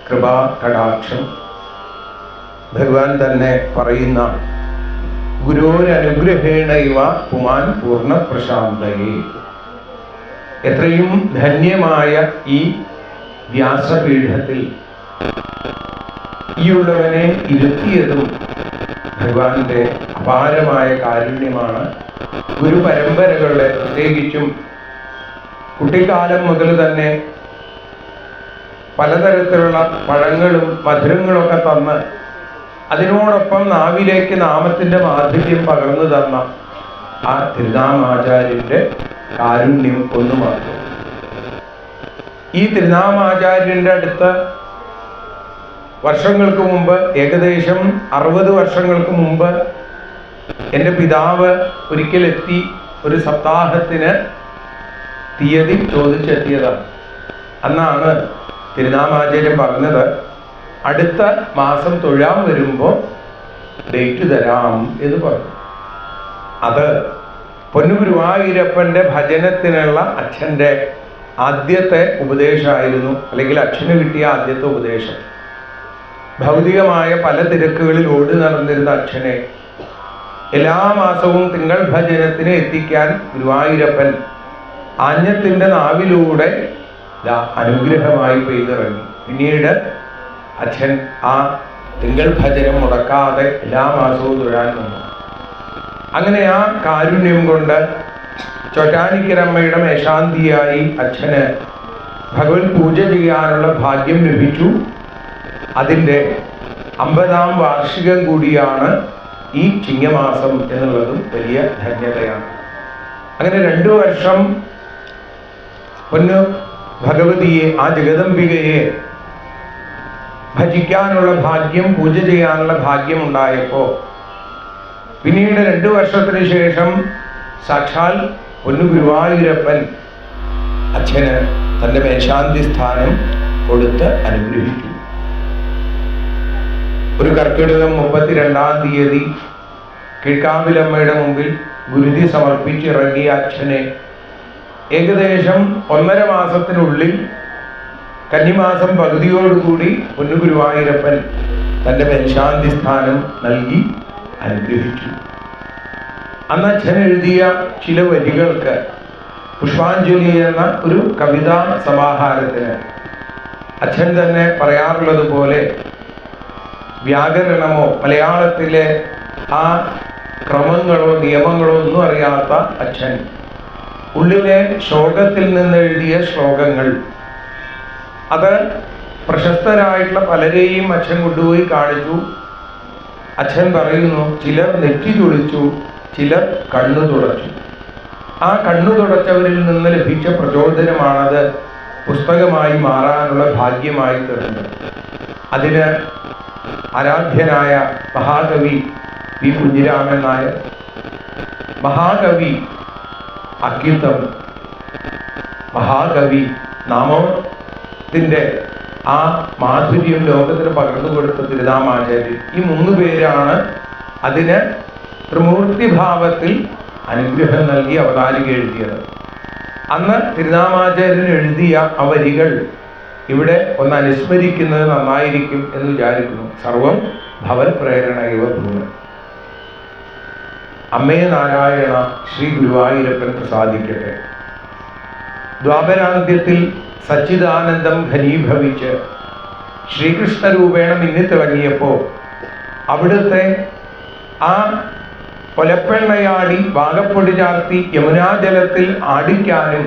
കൃപാ കടാക്ഷം ഭഗവാൻ തന്നെ പറയുന്ന ഗുരോരനുഗ്രഹേണ ഇവ പുമാൻ പൂർണ്ണ പ്രശാന്തയെ. എത്രയും ധന്യമായ ഈ വ്യാസപീഠത്തിൽ ഈ ഉള്ളവനെ ഇരുത്തിയതും ഭഗവാന്റെ അപാരമായ കാരുണ്യമാണ്. ഗുരുപരമ്പരകളുടെ, പ്രത്യേകിച്ചും കുട്ടിക്കാലം മുതൽ തന്നെ പലതരത്തിലുള്ള പഴങ്ങളും മധുരങ്ങളൊക്കെ തന്ന് അതിനോടൊപ്പം നാവിലേക്ക് നാമത്തിന്റെ മാധുര്യം പകർന്നു തന്ന ആ തിരുനാമാചാര്യന്റെ കാരുണ്യം ഒന്നു മാത്രം. ഈ തിരുനാമാചാര്യന്റെ അടുത്ത് വർഷങ്ങൾക്ക് മുമ്പ്, ഏകദേശം 60 വർഷങ്ങൾക്ക് മുമ്പ് എൻ്റെ പിതാവ് ഒരിക്കലെത്തി ഒരു സപ്താഹത്തിന് തീയതി ചോദിച്ചെത്തിയതാണ്. അന്നാണ് തിരുനാമാചാര്യൻ പറഞ്ഞത്, അടുത്ത മാസം തൊഴാൻ വരുമ്പോൾ ഡേറ്റ് തരാം എന്ന് പറഞ്ഞു. അത് പൊന്നുഗുരുവായൂരപ്പൻ്റെ ഭജനത്തിനുള്ള അച്ഛൻ്റെ ആദ്യത്തെ ഉപദേശമായിരുന്നു, അല്ലെങ്കിൽ അച്ഛന് കിട്ടിയ ആദ്യത്തെ ഉപദേശം. ഭൗതികമായ പല തിരക്കുകളിൽ ഓടി നടന്നിരുന്ന അച്ഛനെ എല്ലാ മാസവും തിങ്കൾ ഭജനത്തിന് എത്തിക്കാൻ ഗുരുവായൂരപ്പൻ ആഞ്ഞത്തിൻ്റെ നാവിലൂടെ അനുഗ്രഹമായി പെയ്തിറങ്ങി. പിന്നീട് അച്ഛൻ ആ തിങ്കൾ ഭജനം മുടക്കാതെ എല്ലാ മാസവും തൊഴാൻ വന്നു. അങ്ങനെ ആ കാരുണ്യം കൊണ്ട് ചോറ്റാനിക്കരമ്മയുടെ മേശാന്തിയായി അച്ഛന് ഭഗവത് പൂജ ചെയ്യാനുള്ള ഭാഗ്യം ലഭിച്ചു. അതിൻ്റെ 50ാം വാർഷികം കൂടിയാണ് ഈ ചിങ്ങമാസം എന്നുള്ളതും വലിയ ധന്യതയാണ്. അങ്ങനെ 2 വർഷം പൊന്നു ഭഗവതിയെ, ആ ജഗദംബികയെ ഭജിക്കാനുള്ള ഭാഗ്യം, പൂജ ചെയ്യാനുള്ള ഭാഗ്യം ഉണ്ടായപ്പോൾ പിന്നീട് 2 വർഷത്തിന് ശേഷം സാക്ഷാൽ പൊന്നു ഗുരുവായൂരപ്പൻ അച്ഛന് തൻ്റെ മേശാന്തി സ്ഥാനം കൊടുത്ത് അനുഗ്രഹിച്ചു. ഒരു കർക്കിടകം 32-ാം തീയതി കീഴ്ക്കാവിലമ്മയുടെ മുമ്പിൽ ഗുരുതി സമർപ്പിച്ചിറങ്ങിയ അച്ഛനെ ഏകദേശം 1.5 മാസത്തിനുള്ളിൽ, കന്നിമാസം പകുതിയോടുകൂടി പൊന്നു ഗുരുവായൂരപ്പൻ തൻ്റെ മേൽശാന്തി സ്ഥാനം നൽകി അനുഗ്രഹിച്ചു. അന്ന് അച്ഛൻ എഴുതിയ ചില വരികൾക്ക്, പുഷ്പാഞ്ജലി എന്ന ഒരു കവിതാ സമാഹാരത്തിന് അച്ഛൻ തന്നെ പറയാറുള്ളത് പോലെ വ്യാകരണമോ മലയാളത്തിലെ ആ ക്രമങ്ങളോ നിയമങ്ങളോ ഒന്നും അറിയാത്ത അച്ഛൻ ഉള്ളിലെ ശ്ലോകത്തിൽ നിന്ന് എഴുതിയ ശ്ലോകങ്ങൾ, അത് പ്രശസ്തരായിട്ടുള്ള പലരെയും അച്ഛൻ കൊണ്ടുപോയി കാണിച്ചു. അച്ഛൻ പറയുന്നു, ചിലർ നെറ്റി തുളിച്ചു, ചിലർ കണ്ണു തുടച്ചു. ആ കണ്ണു തുടച്ചവരിൽ നിന്ന് ലഭിച്ച പ്രചോദനമാണത് പുസ്തകമായി മാറാനുള്ള ഭാഗ്യമായി തീർന്നത്. അതിന് ആരാധ്യനായ മഹാകവി പി കുഞ്ഞിരാമൻ നായർ, മഹാകവി അക്കിത്തം, മഹാകവി നാമത്തിൻ്റെ ആ മാധുര്യം ലോകത്തിന് പകർന്നു കൊടുത്ത തിരുനാമാചാര്യൻ, ഈ 3 പേരാണ് അതിന് ത്രിമൂർത്തിഭാവത്തിൽ അനുഗ്രഹം നൽകി അവതാരിക എഴുതിയത്. അന്ന് തിരുനാമാചാര്യൻ എഴുതിയ ആ വരികൾ ഇവിടെ ഒന്ന് അനുസ്മരിക്കുന്നത് നന്നായിരിക്കും എന്ന് വിചാരിക്കുന്നു. സർവം ഭവൽ പ്രേരണൈവ ഭൂമൻ. അമ്മേ നാരായണ ശ്രീ ഗുരുവായൂരപ്പൻ പ്രസാദിക്കട്ടെ. ദ്വാപരാന്ത്യത്തിൽ സച്ചിദാനന്ദം ഘനീഭവിച്ച് ശ്രീകൃഷ്ണ രൂപേണ മിന്നിത്തിളങ്ങിയപ്പോൾ അവിടുത്തെ ആ കൊലപ്പെണ്ണയാടി വാഗപ്പൊടി ചാർത്തി യമുനാജലത്തിൽ ആടിക്കാനും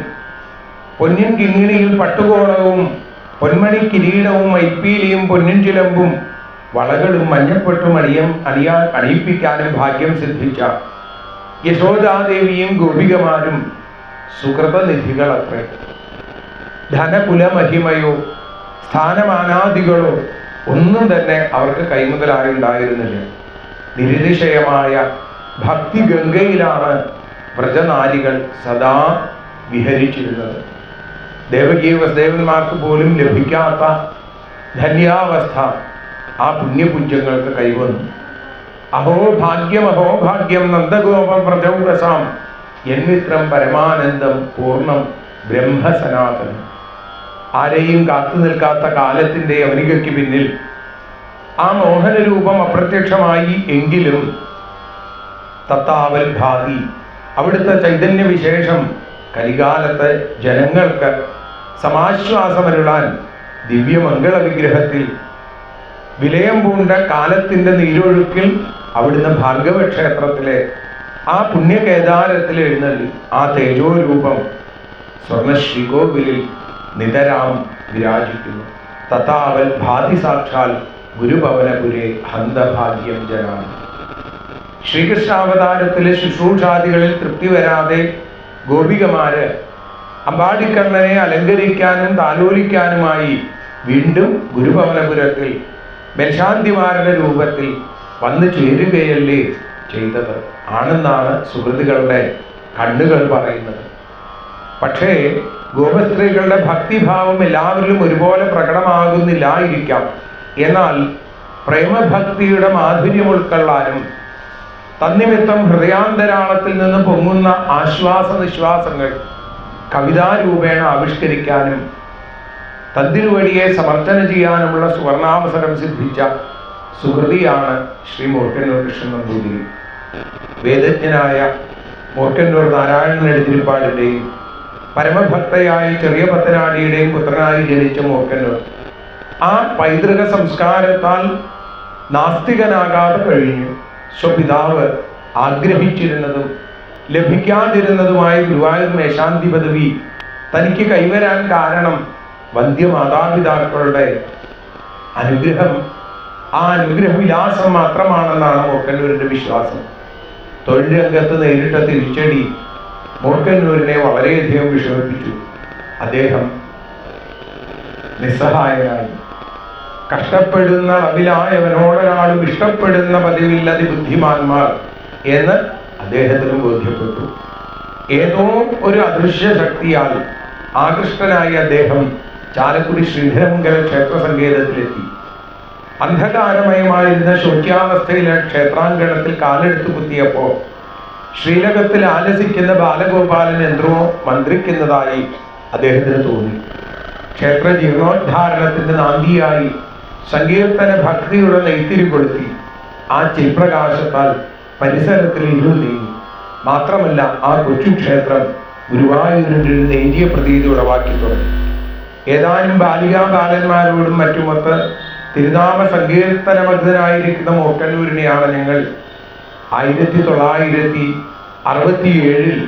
പൊന്നിൻ കിങ്ങിണിയിൽ പട്ടുകോണവും പൊന്മണി കിരീടവും ഐപ്പീലിയും പൊന്നിൻ ചിലമ്പും വളകളും മഞ്ഞപ്പെട്ടും അണിയിപ്പിക്കാനും ഭാഗ്യം സിദ്ധിച്ച യശോദാദേവിയും ഗോപികമാരും സുകൃതനിധികളത്രേ. ധനകുലമഹിമയോ സ്ഥാനമാനാദികളോ ഒന്നും തന്നെ അവർക്ക് കൈമുതലായി ഉണ്ടായിരുന്നില്ല. നിരതിശയമായ ഭക്തി ഗംഗയിലാണ് വ്രജനാരികൾ സദാ വിഹരിച്ചിരുന്നത്. ദേവകീ വസുദേവന്മാർക്ക് പോലും ലഭിക്കാത്ത ധന്യാവസ്ഥ ആ പുണ്യപുഞ്ചങ്ങൾക്ക് കൈവന്നു. അഹോഭാഗ്യം നന്ദഗോപം വ്രജൗകസാം യന്മിത്രം പരമാനന്ദം പൂർണ്ണം ബ്രഹ്മസനാതനം. ആരെയും കാത്തു നിൽക്കാത്ത കാലത്തിൻ്റെ യവനികയ്ക്ക് പിന്നിൽ ആ മോഹനരൂപം അപ്രത്യക്ഷമായി എങ്കിലും തത്താവൽ ഭാതി അവിടുത്തെ ചൈതന്യവിശേഷം കലികാലത്ത് ജനങ്ങൾക്ക് സമാശ്വാസമരുളാൻ ദിവ്യമംഗള വിഗ്രഹത്തിൽ വിലയം പൂണ്ട കാലത്തിൻ്റെ നീരൊഴുക്കിൽ അവിടുന്ന് ഭാർഗവ ക്ഷേത്രത്തിലെ ആ പുണ്യകേദാരത്തിൽ എഴുന്നള്ളി ആ തേജോരൂപം സ്വർണ്ണ ശ്രീകോവിലിൽ നിതരാം വിരാജിക്കുന്നു. തഥാവൽ ഭാതി സാക്ഷാൽ ഗുരുഭവനപുരേ ഹന്തഭാഗ്യം ജനാണ്. ശ്രീകൃഷ്ണാവതാരത്തിലെ ശുശ്രൂഷാദികളിൽ തൃപ്തി വരാതെ ഗോപികമാര് അമ്പാടിക്കണ്ണനെ അലങ്കരിക്കാനും താലോലിക്കാനുമായി വീണ്ടും ഗുരുഭവനപുരത്തിൽ മേൽശാന്തിമാരുടെ രൂപത്തിൽ വന്നു ചേരുകയല്ലേ ചെയ്തത് ആണെന്നാണ് സുഹൃത്തുക്കളുടെ കണ്ണുകൾ പറയുന്നത്. പക്ഷേ ഗോപസ്ത്രീകളുടെ ഭക്തിഭാവം എല്ലാവരിലും ഒരുപോലെ പ്രകടമാകുന്നില്ലായിരിക്കാം. എന്നാൽ പ്രേമഭക്തിയുടെ മാധുര്യം ഉൾക്കൊള്ളാനും തന്നിമിത്തം ഹൃദയാന്തരാളത്തിൽ നിന്ന് പൊങ്ങുന്ന ആശ്വാസ നിശ്വാസങ്ങൾ കവിതാരൂപേണ ആവിഷ്കരിക്കാനും തന്തിരുവടിയെ സമർച്ചന ചെയ്യാനുമുള്ള സുവർണാവസരം സിദ്ധിച്ച സുഹൃതിയാണ് ശ്രീ മൂർക്കന്നൂർ കൃഷ്ണൻ നമ്പൂതിരി. വേദജ്ഞനായ മൂർക്കന്നൂർ നാരായണൻ എഴുതിരിപ്പാടിൻ്റെയും പരമഭക്തയായി ചെറിയ പത്തനാടിയുടെയും പുത്രനായി ജനിച്ച മൂർക്കന്നൂർ ആ പൈതൃക സംസ്കാരത്താൽ നാസ്തികനാകാതെ കഴിഞ്ഞു. സ്വപിതാവ് ആഗ്രഹിച്ചിരുന്നതും ലഭിക്കാതിരുന്നതുമായ ഗുരുവായൂർ മേശാന്തി പദവി തനിക്ക് കൈവരാൻ കാരണം വന്ധ്യമാതാപിതാക്കളുടെ അനുഗ്രഹം, ആ അനുഗ്രഹവിലാസം മാത്രമാണെന്നാണ് മൂർക്കന്നൂരിൻ്റെ വിശ്വാസം. തൊഴിൽ രംഗത്ത് നേരിട്ട തിരിച്ചടി മൂർക്കന്നൂരിനെ വളരെയധികം വിഷമിപ്പിച്ചു. അദ്ദേഹം നിസ്സഹായനായി. കഷ്ടപ്പെടുന്ന അളവിലായവനോടൊരാളും ഇഷ്ടപ്പെടുന്ന പതിവില്ലതി ബുദ്ധിമാന്മാർ എന്ന് അദ്ദേഹത്തിന് ബോധ്യപ്പെട്ടു. ഏതോ ഒരു അദൃശ്യ ശക്തിയാൽ ആകൃഷ്ടനായി അദ്ദേഹം ചാലക്കുടി ശ്രീധരമംഗല ക്ഷേത്ര സങ്കേതത്തിലെത്തി. അന്ധകാരമയമായിരുന്ന ശോച്യാവസ്ഥയിലെ ക്ഷേത്രാങ്കണത്തിൽ കാലെടുത്ത് കുത്തിയപ്പോൾ ശ്രീലകത്തിൽ ആലസിക്കുന്ന ബാലഗോപാലൻ എന്തോ മന്ത്രിക്കുന്നതായി അദ്ദേഹത്തിന് തോന്നി. ക്ഷേത്ര ജീർണോദ്ധാരണത്തിന്റെ നാന്ദിയായി സങ്കീർത്തന ഭക്തിയുടെ നെയ്ത്തിരി കൊളുത്തി ആ ചിൽപ്രകാശത്താൽ പരിസരത്തിൽ ഇരുൾ നീങ്ങി. മാത്രമല്ല ആ കൊച്ചു ക്ഷേത്രം ഗുരുവായൂരിൽ നേരിയ പ്രതീതി ഉളവാക്കി തുടങ്ങി. ഏതാനും ബാലികാബാലന്മാരോടും മറ്റുമൊത്ത് തിരുനാമ സങ്കീർത്തനമഗ്നായിരിക്കുന്ന മൂർക്കന്നൂരിനെയാണ് ഞങ്ങൾ 1967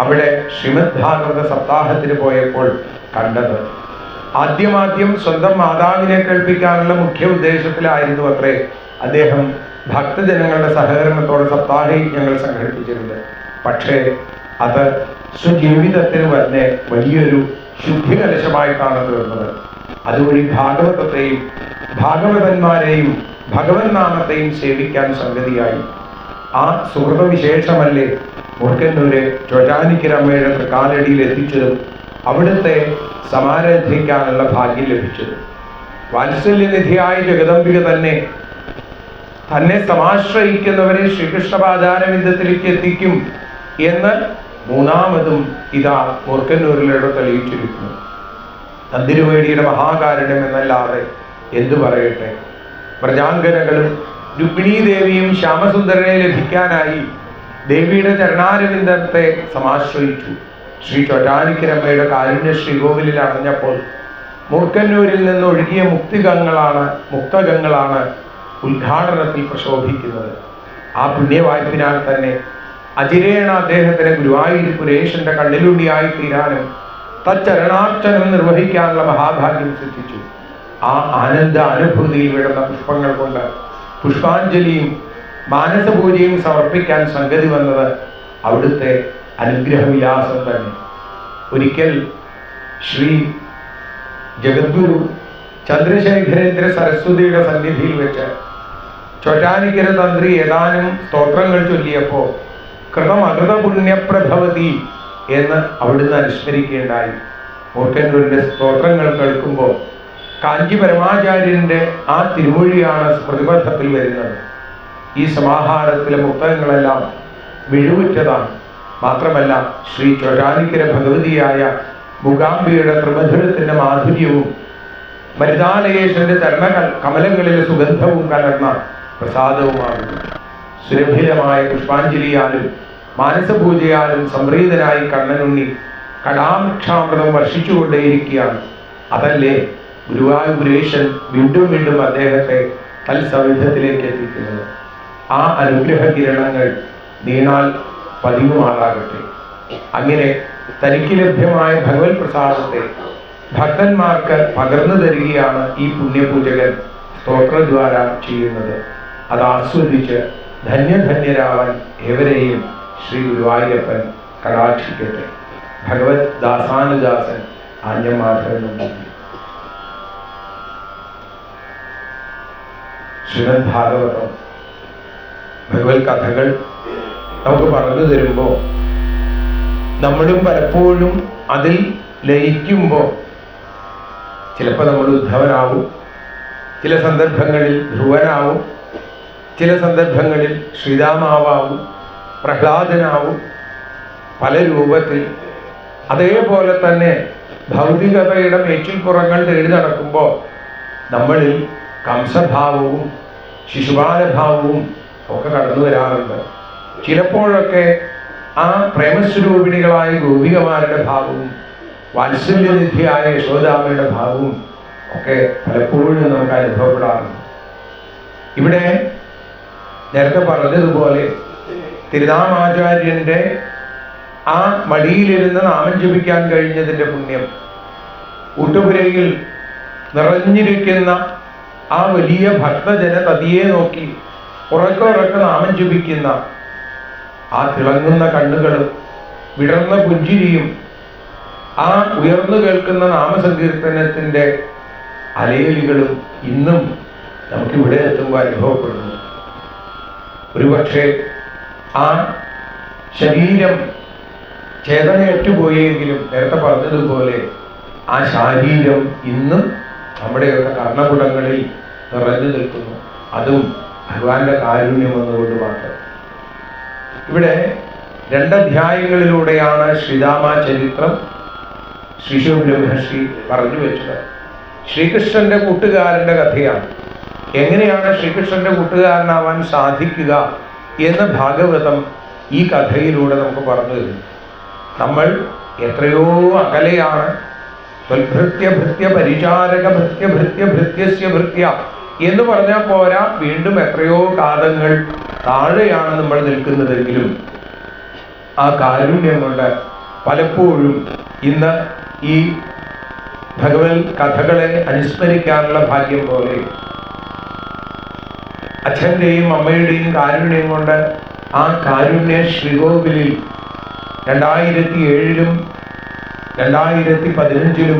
അവിടെ ശ്രീമദ് ഭാഗവത സപ്താഹത്തിന് പോയപ്പോൾ കണ്ടത്. ആദ്യം സ്വന്തം മാതാവിനെ കേൾപ്പിക്കാനുള്ള മുഖ്യ ഉദ്ദേശത്തിലായിരുന്നു അത്രേ അദ്ദേഹം ഭക്തജനങ്ങളുടെ സഹകരണത്തോടെ സപ്താഹയജ്ഞങ്ങൾ സംഘടിപ്പിച്ചിരുന്നത്. പക്ഷേ അത് സ്വജീവിതത്തിന് തന്നെ വലിയൊരു ശുദ്ധികലശമായിട്ടാണ് തീർന്നത്. അതുവഴി ഭാഗവതത്തെയും ഭാഗവതന്മാരെയും ഭഗവൻ നാമത്തെയും സേവിക്കാൻ സംഗതിയായി. ആ സുഹൃതവിശേഷമല്ലേ മൂർക്കന്നൂരെ ചോറ്റാനിക്കരമ്മയുടെ തൃക്കാലടിയിൽ എത്തിച്ചതും അവിടുത്തെ സമാരാധിക്കാനുള്ള ഭാഗ്യം ലഭിച്ചത്. വാത്സല്യനിധിയായ ജഗദംബിക തന്നെ സമാശ്രയിക്കുന്നവരെ ശ്രീകൃഷ്ണപാദാരവിന്ദത്തിലേക്ക് എത്തിക്കും എന്ന് മൂന്നാമതും ഇതാ മൂർക്കന്നൂരിലൂടെ തെളിയിച്ചിരിക്കുന്നു. തന്തിരുവേടിയുടെ മഹാകാരുണ്യം എന്നല്ലാതെ എന്തു പറയട്ടെ. വ്രജാംഗനകളും രുക്മിണീദേവിയും ശ്യാമസുന്ദരനെ ലഭിക്കാനായി ദേവിയുടെ ചരണാരവിന്ദത്തെ സമാശ്രയിച്ചു. ശ്രീ ചോറ്റാനിക്കരമ്മയുടെ കാരുണ്യ ശ്രീകോവിലിൽ അടഞ്ഞപ്പോൾ മൂർക്കന്നൂരിൽ നിന്ന് ഒഴുകിയ മുക്തഗങ്ങളാണ് ഉദ്ഘാടനത്തിൽ പ്രശോഭിക്കുന്നത്. ആ പുണ്യവായ്പിനാൽ തന്നെ അജിരേണ അദ്ദേഹത്തിന് ഗുരുവായൂർ പുരേശന്റെ കണ്ണിലുണ്ണിയായി തീരാനും തച്ചരണാർച്ചനം നിർവഹിക്കാനുള്ള മഹാഭാഗ്യം സിദ്ധിച്ചു. ആ ആനന്ദ അനുഭൂതിയിൽ വിടുന്ന പുഷ്പങ്ങൾ കൊണ്ട് പുഷ്പാഞ്ജലിയും മാനസപൂജയും സമർപ്പിക്കാൻ സംഗതി വന്നത് അവിടുത്തെ അനുഗ്രഹവിലാസം തന്നെ. ഒരിക്കൽ ശ്രീ ജഗദ്ഗുരു ചന്ദ്രശേഖരേന്ദ്ര സരസ്വതിയുടെ സന്നിധിയിൽ വെച്ച് ചോറ്റാനിക്കര തന്ത്രി ഏതാനും സ്തോത്രങ്ങൾ ചൊല്ലിയപ്പോൾ കൃതം അകൃത പുണ്യപ്രഭവതി എന്ന് അവിടുന്ന് അനുസ്മരിക്കുകയുണ്ടായി. മൂർക്കന്നൂരിൻ്റെ സ്തോത്രങ്ങൾ കേൾക്കുമ്പോൾ കാഞ്ചി പരമാചാര്യന്റെ ആ തിരുമൊഴിയാണ് സ്മൃതിപഥത്തിൽ വരുന്നത്. ഈ സമാഹാരത്തിലെ മുക്തങ്ങളെല്ലാം മിഴിവുറ്റതാണ്. മാത്രമല്ല ശ്രീ ചോറ്റാനിക്കര ഭഗവതിയായ മൂകാംബിയുടെ ത്രിമധുരത്തിന്റെ മാധുര്യവും മരുതാലയേശന്റെ ചരണ കമലങ്ങളിലെ സുഗന്ധവും കലർന്ന പ്രസാദവുമാകുന്നു. സുരഭിലമായ പുഷ്പാഞ്ജലിയാലും മാനസപൂജയാലും സംപ്രീതനായി കണ്ണനുണ്ണി കടാക്ഷാമൃതം വർഷിച്ചുകൊണ്ടേയിരിക്കുകയാണ്. അതല്ലേ ഗുരുവായൂരേശൻ വീണ്ടും വീണ്ടും അദ്ദേഹത്തെ തൽസവിധത്തിലേക്ക് എത്തിക്കുന്നത്. ആ അനുഗ്രഹ കിരണങ്ങൾ നീണാൽ പതിവുമാറാകട്ടെ. അങ്ങനെ തനിക്ക് ലഭ്യമായ ഭഗവത് പ്രസാദത്തെ ഭക്തന്മാർക്ക് പകർന്നു തരികയാണ് ഈ പുണ്യപൂജകൻ സ്തോത്രദ്വാര ചെയ്യുന്നത്. അത് ആസ്വദിച്ച് ധന്യധന്യരാവാൻ ഏവരെയും ശ്രീ ഗുരുവായൂരപ്പൻ കടാക്ഷിക്കട്ടെ. ഭഗവത് ദാസാനുദാസൻ ആഞ്ഞമാധവനും. ശ്രീമദ് ഭാഗവതം ഭഗവത് കഥകൾ നമുക്ക് പറഞ്ഞു തരുമ്പോൾ നമ്മളും പലപ്പോഴും അതിൽ ലയിക്കുമ്പോൾ ചിലപ്പോൾ നമ്മൾ ഉദ്ധവനാവും, ചില സന്ദർഭങ്ങളിൽ ധ്രുവനാവും, ചില സന്ദർഭങ്ങളിൽ ശ്രീരാമാവാവും, പ്രഹ്ലാദനാവും, പല രൂപത്തിൽ. അതേപോലെ തന്നെ ഭൗതികതയുടെ മേച്ചിൽപ്പുറങ്ങൾ തേടി നടക്കുമ്പോൾ നമ്മളിൽ കംസഭാവവും ശിശുപാലഭാവവും ഒക്കെ കടന്നു വരാറുണ്ട്. ചിലപ്പോഴൊക്കെ ആ പ്രേമസ്വരൂപിണികളായ ഗോപികമാരുടെ ഭാവവും വാത്സല്യനിധിയായ യശോദാമ്മയുടെ ഭാവവും ഒക്കെ പലപ്പോഴും നമുക്ക് അനുഭവപ്പെടാറുണ്ട്. ഇവിടെ നേരത്തെ പറഞ്ഞതുപോലെ തിരുനാമാചാര്യന്റെ ആ മടിയിലിരുന്ന് നാമം ജപിക്കാൻ കഴിഞ്ഞതിൻ്റെ പുണ്യം, ഊട്ടുപുരയിൽ നിറഞ്ഞിരിക്കുന്ന ആ വലിയ ഭക്തജന തതിയെ നോക്കി ഉറക്കെ നാമം ജപിക്കുന്ന ആ തിളങ്ങുന്ന കണ്ണുകളും വിടർന്ന പുഞ്ചിരിയും ആ ഉയർന്നു കേൾക്കുന്ന നാമസങ്കീർത്തനത്തിൻ്റെ അലയലികളും ഇന്നും നമുക്കിവിടെ എത്തുമ്പോൾ അനുഭവപ്പെടുന്നു. ഒരുപക്ഷെ ആ ശരീരം ചേതനയേറ്റുപോയെങ്കിലും നേരത്തെ പറഞ്ഞതുപോലെ ആ ശാരീരം ഇന്നും നമ്മുടെയൊക്കെ കർണകുടങ്ങളിൽ നിറഞ്ഞു നിൽക്കുന്നു. അതും ഭഗവാന്റെ കാരുണ്യം വന്നുകൊണ്ട് മാത്രം. ഇവിടെ 2 അധ്യായങ്ങളിലൂടെയാണ് ശ്രീരാമ ചരിത്രം ശ്രീശു ബ്രഹ്മർഷി പറഞ്ഞു വെച്ചത്. ശ്രീകൃഷ്ണന്റെ കൂട്ടുകാരന്റെ കഥയാണ്. എങ്ങനെയാണ് ശ്രീകൃഷ്ണന്റെ കൂട്ടുകാരനാവാൻ സാധിക്കുക എന്ന് ഭാഗവതം ഈ കഥയിലൂടെ നമുക്ക് പറഞ്ഞു തരുന്നു. നമ്മൾ എത്രയോ അകലെയാണ്. ഭൃത്യ ഭൃത്യ പരിചാരക ഭൃത്യ ഭൃത്യ ഭൃത്യസ്യ ഭൃത്യ എന്ന് പറഞ്ഞാൽ പോരാ, വീണ്ടും എത്രയോ കാലങ്ങൾ താഴെയാണ് നമ്മൾ നിൽക്കുന്നതെങ്കിലും ആ കാരുണ്യം കൊണ്ട് പലപ്പോഴും ഇന്ന് ഈ ഭഗവത് കഥകളെ അനുസ്മരിക്കാനുള്ള ഭാഗ്യം പോലെ അച്ഛൻ്റെയും അമ്മയുടെയും കാരുണ്യം കൊണ്ട് ആ കാരുണ്യ ശ്രീകോവിലിൽ 2007 2015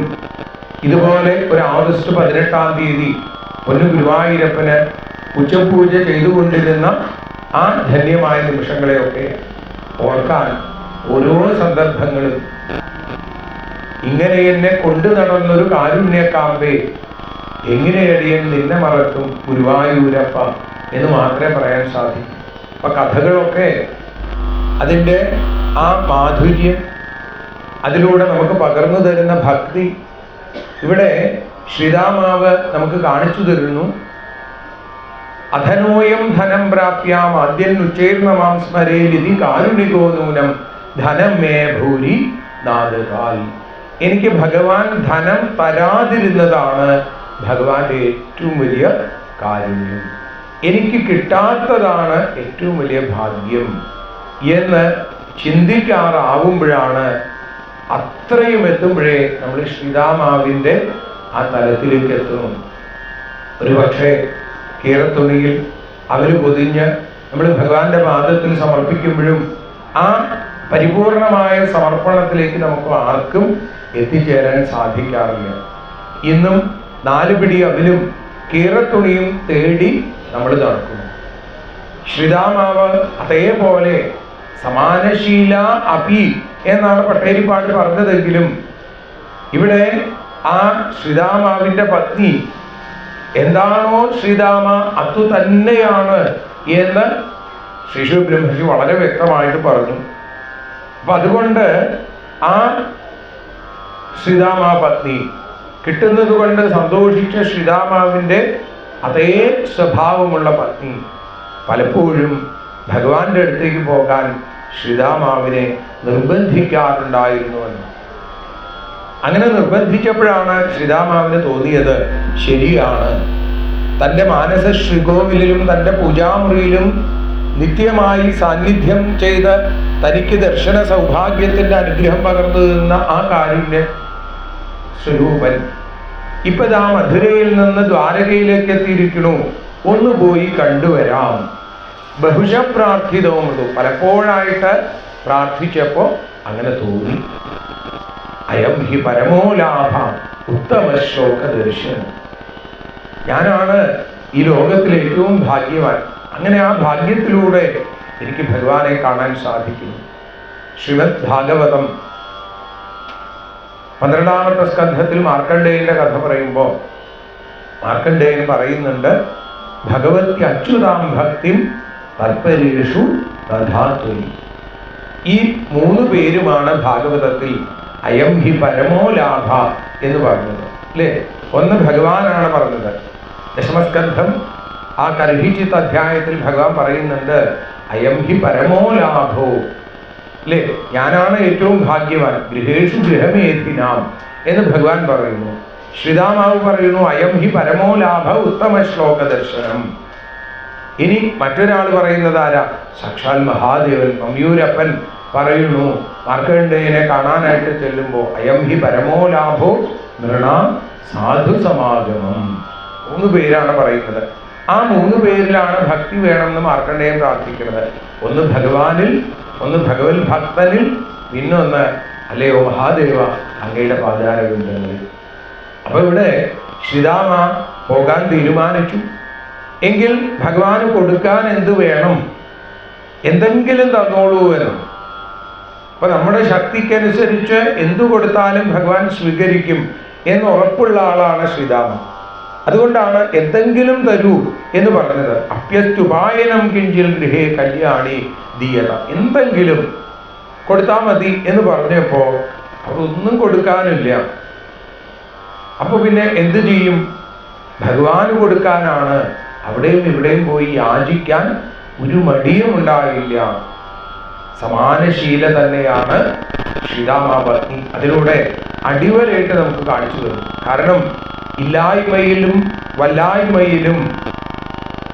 ഇതുപോലെ ഒരു ഓഗസ്റ്റ് 18-ാം തീയതി പൊന്നു ഗുരുവായൂരപ്പന് ഉച്ചപൂജ ചെയ്തുകൊണ്ടിരുന്ന ആ ധന്യമായ നിമിഷങ്ങളെയൊക്കെ ഓർക്കാൻ ഓരോ സന്ദർഭങ്ങളും ഇങ്ങനെ എന്നെ കൊണ്ടു നടന്നൊരു കാരുണ്യക്കാമ്പേ എങ്ങനെയടിയൻ നിന്നെ മറക്കും ഗുരുവായൂരപ്പ എന്ന് മാത്രമേ പറയാൻ സാധിക്കൂ. അപ്പൊ കഥകളൊക്കെ അതിൻ്റെ ആ മാധുര്യം, അതിലൂടെ നമുക്ക് പകർന്നു തരുന്ന ഭക്തി ഇവിടെ ശ്രീരാമാവ് നമുക്ക് കാണിച്ചു തരുന്നു. അധനോയം ധനം പ്രാപ്യാം ആദ്യൻ ഉച്ചേർണമാം സ്മരേലിതി കാരുണികോ നൂനം ധനം മേ ഭൂരി നാദകാൽ. എനിക്ക് ഭഗവാൻ ധനം തരാതിരുന്നതാണ് ഭഗവാന്റെ ഏറ്റവും വലിയ കാരുണ്യം. എനിക്ക് കിട്ടാത്തതാണ് ഏറ്റവും വലിയ ഭാഗ്യം എന്ന് ചിന്തിക്കാറാവുമ്പോഴാണ്, അത്രയും എത്തുമ്പോഴേ നമ്മൾ ശ്രീരാമാവിൻ്റെ ആ തലത്തിലേക്ക് എത്തുന്നു. ഒരുപക്ഷെ കീറത്തുണിയിൽ അവർ പൊതിഞ്ഞ് നമ്മൾ ഭഗവാന്റെ പാദത്തിൽ സമർപ്പിക്കുമ്പോഴും ആ പരിപൂർണമായ സമർപ്പണത്തിലേക്ക് നമുക്ക് ആർക്കും എത്തിച്ചേരാൻ സാധിക്കാറില്ല. ഇന്നും 4 പിടി അവിലും കീറത്തുണിയും തേടി നമ്മൾ നടക്കുന്നു. ശ്രീരാമാവ് അതേപോലെ സമാനശീല അപി എന്നാണ് പട്ടേരിപ്പാട് പറഞ്ഞതെങ്കിലും ഇവിടെ ആ ശ്രീരാമാവിൻ്റെ പത്നി എന്താണോ ശ്രീരാമ അതു തന്നെയാണ് എന്ന് ശ്രീശു ബ്രഹ്മർഷി വളരെ വ്യക്തമായിട്ട് പറഞ്ഞു. അപ്പൊ അതുകൊണ്ട് ആ ശ്രീദാമാ പത്നി. കിട്ടുന്നത് കൊണ്ട് സന്തോഷിച്ച ശ്രീദാമാവിൻ്റെ അതേ സ്വഭാവമുള്ള പത്നി പലപ്പോഴും ഭഗവാന്റെ അടുത്തേക്ക് പോകാൻ ശ്രീദാമാവിനെ നിർബന്ധിക്കാറുണ്ടായിരുന്നുവെന്ന്. അങ്ങനെ നിർബന്ധിച്ചപ്പോഴാണ് ശ്രീദാമാവിന് തോന്നിയത് ശരിയാണ്, തൻ്റെ മാനസ ശ്രീകോവിലും തൻ്റെ പൂജാമുറിയിലും നിത്യമായി സാന്നിധ്യം ചെയ്ത് തനിക്ക് ദർശന സൗഭാഗ്യത്തിൻ്റെ അനുഗ്രഹം പകർന്നു നിന്ന ആ കാരുണ്യ സ്വരൂപൻ ഇപ്പതാ മധുരയിൽ നിന്ന് ദ്വാരകയിലേക്ക് എത്തിയിരിക്കണു, ഒന്ന് പോയി കണ്ടുവരാം. ബഹുശ പ്രാർത്ഥിതവും പലപ്പോഴായിട്ട് പ്രാർത്ഥിച്ചപ്പോൾ അങ്ങനെ തോന്നി. അയം ഹി പരമോലാഭ ഉത്തമ ശ്ലോക ദർശനം. ഞാനാണ് ഈ ലോകത്തിലെ ഏറ്റവും ഭാഗ്യവാൻ. അങ്ങനെ ആ ഭാഗ്യത്തിലൂടെ എനിക്ക് ഭഗവാനെ കാണാൻ സാധിക്കുന്നു. ശ്രീമദ് ഭാഗവതം 12ാമത്തെ സ്കന്ധത്തിൽ മാർക്കണ്ഡേയന്റെ കഥ പറയുമ്പോൾ മാർക്കണ്ഡേയൻ പറയുന്നുണ്ട്, ഭഗവതി അച്യുതാം ഭക്തിം തൽപരേഷു ദധാത്വരി. ഈ 3 പേരുമാണ് ഭാഗവതത്തിൽ അയം ഹി പരമോലാഭ എന്ന് പറഞ്ഞത്, അല്ലേ? ഒന്ന് ഭഗവാനാണ് പറഞ്ഞത്. ദശമസ്കന്ധം ആ കർഹിച്ചിത് അധ്യായത്തിൽ ഭഗവാൻ പറയുന്നുണ്ട്, അയം ഹി പരമോലാഭോ, അല്ലേ? ഞാനാണ് ഏറ്റവും ഭാഗ്യവാൻ. ഗൃഹേഷു ഗൃഹമേധിനാം എന്ന് ഭഗവാൻ പറയുന്നു. ശ്രീദാമാവ് പറയുന്നു അയം ഹി പരമോലാഭ ഉത്തമ ശ്ലോക ദർശനം. ഇനി മറ്റൊരാൾ പറയുന്നത് ആരാ? സാക്ഷാൽ മഹാദേവൻ മമ്യൂരപ്പൻ പറയുന്നു മാർക്കണ്ഡേയനെ കാണാനായിട്ട് ചെല്ലുമ്പോൾ അയം ഹി പരമോലാഭോ നൃണാം സാധു സമാഗമം. 3 പേരാണ് പറയുന്നത്. ആ 3 പേരിലാണ് ഭക്തി വേണമെന്ന് മാർക്കണ്ഡേയൻ പ്രാർത്ഥിക്കുന്നത്. ഒന്ന് ഭഗവാനിൽ, ഒന്ന് ഭഗവത് ഭക്തനിൽ, പിന്നൊന്ന് അല്ലയോ മഹാദേവ അങ്ങയുടെ പാദാരവിന്ദങ്ങളിൽ. അപ്പൊ ഇവിടെ ശ്രീദാമ പോകാൻ തീരുമാനിച്ചു. എങ്കിൽ ഭഗവാന് കൊടുക്കാൻ എന്ത് വേണം? എന്തെങ്കിലും തന്നോളൂ എന്ന്. അപ്പൊ നമ്മുടെ ശക്തിക്കനുസരിച്ച് എന്തു കൊടുത്താലും ഭഗവാൻ സ്വീകരിക്കും എന്ന് ഉറപ്പുള്ള ആളാണ് ശ്രീദാമ. അതുകൊണ്ടാണ് എന്തെങ്കിലും തരൂ എന്ന് പറഞ്ഞത്. അപ്യസ്തുപായനം കിഞ്ചിൽ ഗൃഹേ കല്യാണി ദീയത. എന്തെങ്കിലും കൊടുത്താൽ മതി എന്ന് പറഞ്ഞപ്പോ അതൊന്നും കൊടുക്കാനില്ല. അപ്പൊ പിന്നെ എന്ത് ചെയ്യും? ഭഗവാന് കൊടുക്കാനാണ്. അവിടെയും ഇവിടെയും പോയി യാചിക്കാൻ ഒരു മടിയും ഉണ്ടാകില്ല. സമാനശീല തന്നെയാണ് ശ്രീരാമപത്നി. അതിലൂടെ അടിവരായിട്ട് നമുക്ക് കാണിച്ചു തരും. കാരണം ഇല്ലായ്മയിലും വല്ലായ്മയിലും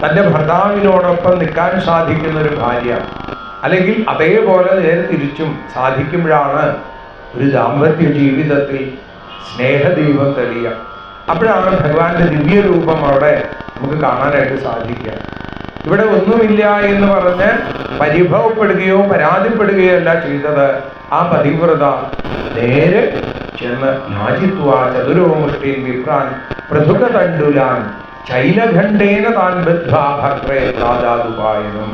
തൻ്റെ ഭർത്താവിനോടൊപ്പം നിൽക്കാൻ സാധിക്കുന്ന ഒരു ഭാര്യ, അല്ലെങ്കിൽ അതേപോലെ നേരെ തിരിച്ചും സാധിക്കുമ്പോഴാണ് ഒരു ദാമ്പത്യ ജീവിതത്തിൽ സ്നേഹദീപം തെളിയുക. അപ്പോഴാണ് ഭഗവാന്റെ ദിവ്യരൂപം അവിടെ നമുക്ക് കാണാനായിട്ട് സാധിക്കുക. ഇവിടെ ഒന്നുമില്ല എന്ന് പറഞ്ഞ് പരിഭവപ്പെടുകയോ പരാതിപ്പെടുകയോ അല്ല ചെയ്തത്. ആ പതിവ്രത നേരെ ചെന്ന് യാചിത്വാ ചതുരോമുഷ്ടിൻ വിപ്രാൻ പൃഥുക തണ്ടുലാൻ ശൈലഖണ്ഡേന താൻ ബദ്ധ്വാ ഭക്രേ പ്രാദാതുപായനം.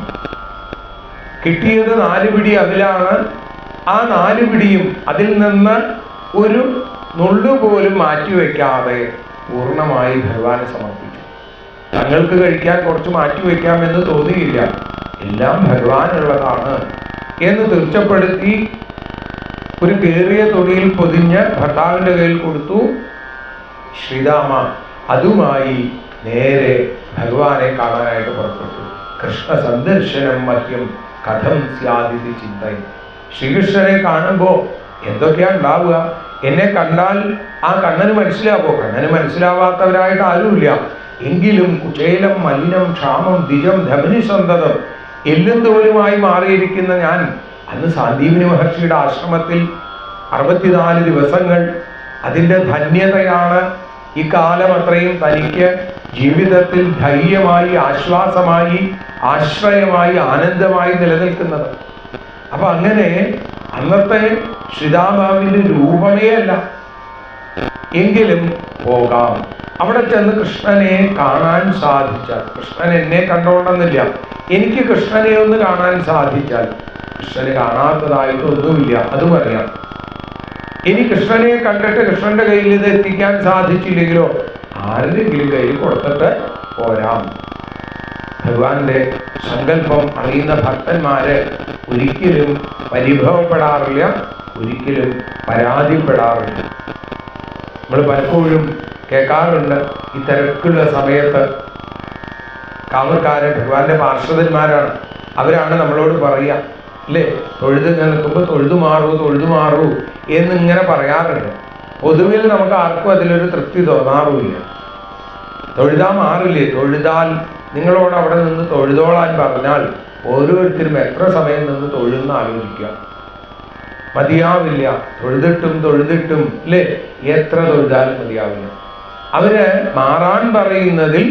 കിട്ടിയത് 4 പിടി അവിലാണ്. ആ 4 പിടിയും അതിൽ നിന്ന് ഒരു നുള്ളുപോലും മാറ്റിവെക്കാതെ പൂർണ്ണമായി ഭഗവാന് സമർപ്പിച്ചു. തങ്ങൾക്ക് കഴിക്കാൻ കുറച്ച് മാറ്റിവെക്കാമെന്ന് തോന്നിയില്ല. എല്ലാം ഭഗവാനുള്ളതാണ് എന്ന് തീർച്ചപ്പെടുത്തി ഒരു കേറിയ തുണിയിൽ പൊതിഞ്ഞ് ഭർത്താവിൻ്റെ കയ്യിൽ കൊടുത്തു. ശ്രീരാമ അതുമായി നേരെ ഭഗവാനെ കാണാനായിട്ട് പുറപ്പെട്ടു. കൃഷ്ണ സന്ദർശനം മഹ്യം കഥം സ്യാദിതി ചിന്തയും. ശ്രീകൃഷ്ണനെ കാണുമ്പോൾ എന്തൊക്കെയാ ഉണ്ടാവുക? എന്നെ കണ്ടാൽ ആ കണ്ണന് മനസ്സിലാവോ? കണ്ണന് മനസ്സിലാവാത്തവരായിട്ട് ആരുമില്ല. എങ്കിലും കുചേലം മലിനം ക്ഷാമം ദ്വിജം ധമനി സന്തതം എല്ലും തോലുമായി മാറിയിരിക്കുന്ന ഞാൻ അന്ന് സാന്ദീപനി മഹർഷിയുടെ ആശ്രമത്തിൽ 64 ദിവസങ്ങൾ, അതിൻ്റെ ധന്യതയാണ് ഈ കാലം അത്രയും തനിക്ക് ജീവിതത്തിൽ ധൈര്യമായി, ആശ്വാസമായി, ആശ്രയമായി, ആനന്ദമായി നിലനിൽക്കുന്നത്. അപ്പൊ അങ്ങനെ അന്നത്തെ ശ്രീരാമാവിന്റെ രൂപമേ അല്ല. എങ്കിലും പോകാം. അവിടെ ചെന്ന് കൃഷ്ണനെ കാണാൻ സാധിച്ചാൽ, കൃഷ്ണൻ എന്നെ കണ്ടോണ്ടെന്നില്ല, എനിക്ക് കൃഷ്ണനെ ഒന്ന് കാണാൻ സാധിച്ചാൽ, കൃഷ്ണനെ കാണാത്തതായിട്ടൊന്നുമില്ല, അതും അറിയാം. ഇനി കൃഷ്ണനെ കണ്ടിട്ട് കൃഷ്ണന്റെ കയ്യിൽ ഇത് എത്തിക്കാൻ സാധിച്ചില്ലെങ്കിലോ ആരുടെങ്കിലും കയ്യിൽ കൊടുത്തിട്ട് പോരാം. ഭഗവാന്റെ സങ്കല്പം അറിയുന്ന ഭക്തന്മാര് ഒരിക്കലും പരിഭവപ്പെടാറില്ല, ഒരിക്കലും പരാതിപ്പെടാറില്ല. നമ്മൾ പലപ്പോഴും കേൾക്കാറുണ്ട്, ഈ തിരക്കുള്ള സമയത്ത് കാവൽക്കാരൻ ഭഗവാന്റെ പാർഷദന്മാരാണ്, അവരാണ് നമ്മളോട് പറയുക അല്ലേ, തൊഴുത് നിൽക്കുമ്പോൾ തൊഴുതു മാറൂ എന്നിങ്ങനെ പറയാറുണ്ട്. പൊതുവിൽ നമുക്ക് ആർക്കും അതിലൊരു തൃപ്തി തോന്നാറുമില്ല. തൊഴുതാൻ മാറില്ലേ, തൊഴുതാൽ നിങ്ങളോട് അവിടെ നിന്ന് തൊഴുതോളാൻ പറഞ്ഞാൽ ഓരോരുത്തരും എത്ര സമയം നിന്ന് തൊഴുന്ന് ആലോചിക്കുക. മതിയാവില്ല, തൊഴുതിട്ടും അല്ലേ, എത്ര തൊഴുതാലും മതിയാവില്ല. അവര് മാറാൻ പറയുന്നതിൽ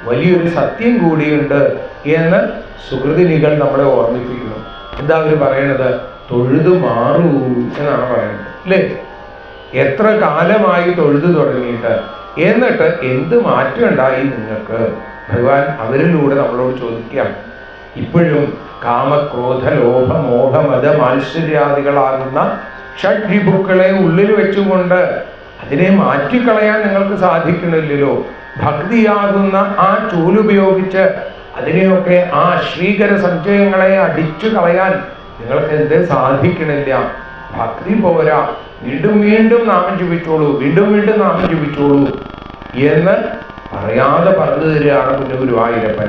വലിയൊരു സത്യം കൂടിയുണ്ട് എന്ന് സുഹൃതിനികൾ നമ്മളെ ഓർമ്മിപ്പിക്കുന്നു. എന്താ അവര് പറയണത്? തൊഴുതു മാറൂ എന്നാണ് പറയുന്നത് അല്ലേ. എത്ര കാലമായി തൊഴുതു തുടങ്ങിയിട്ട്, എന്നിട്ട് എന്ത് മാറ്റം ഉണ്ടായി നിങ്ങൾക്ക്? ഭഗവാൻ അവരിലൂടെ നമ്മളോട് ചോദിക്കാം. ഇപ്പോഴും കാമക്രോധ ലോഭ മോഹ മത മാത്സര്യാദികളാകുന്ന ഷഡ്രിപുക്കളെ ഉള്ളിൽ വെച്ചുകൊണ്ട് അതിനെ മാറ്റിക്കളയാൻ നിങ്ങൾക്ക് സാധിക്കണില്ലല്ലോ. ഭക്തിയാകുന്ന ആ ചൂലുപയോഗിച്ച് അതിനെയൊക്കെ ആ ശ്രീകര സഞ്ചയങ്ങളെ അടിച്ചു കളയാൻ നിങ്ങൾക്ക് എന്ത് സാധിക്കണില്ല? ഭക്തി പോരാ, വീണ്ടും വീണ്ടും നാമം ജപിച്ചോളൂ, വീണ്ടും വീണ്ടും നാമം ജപിച്ചോളൂ എന്ന് പറയാതെ പറഞ്ഞു തരികയാണ് ഗുരുവായൂരപ്പൻ.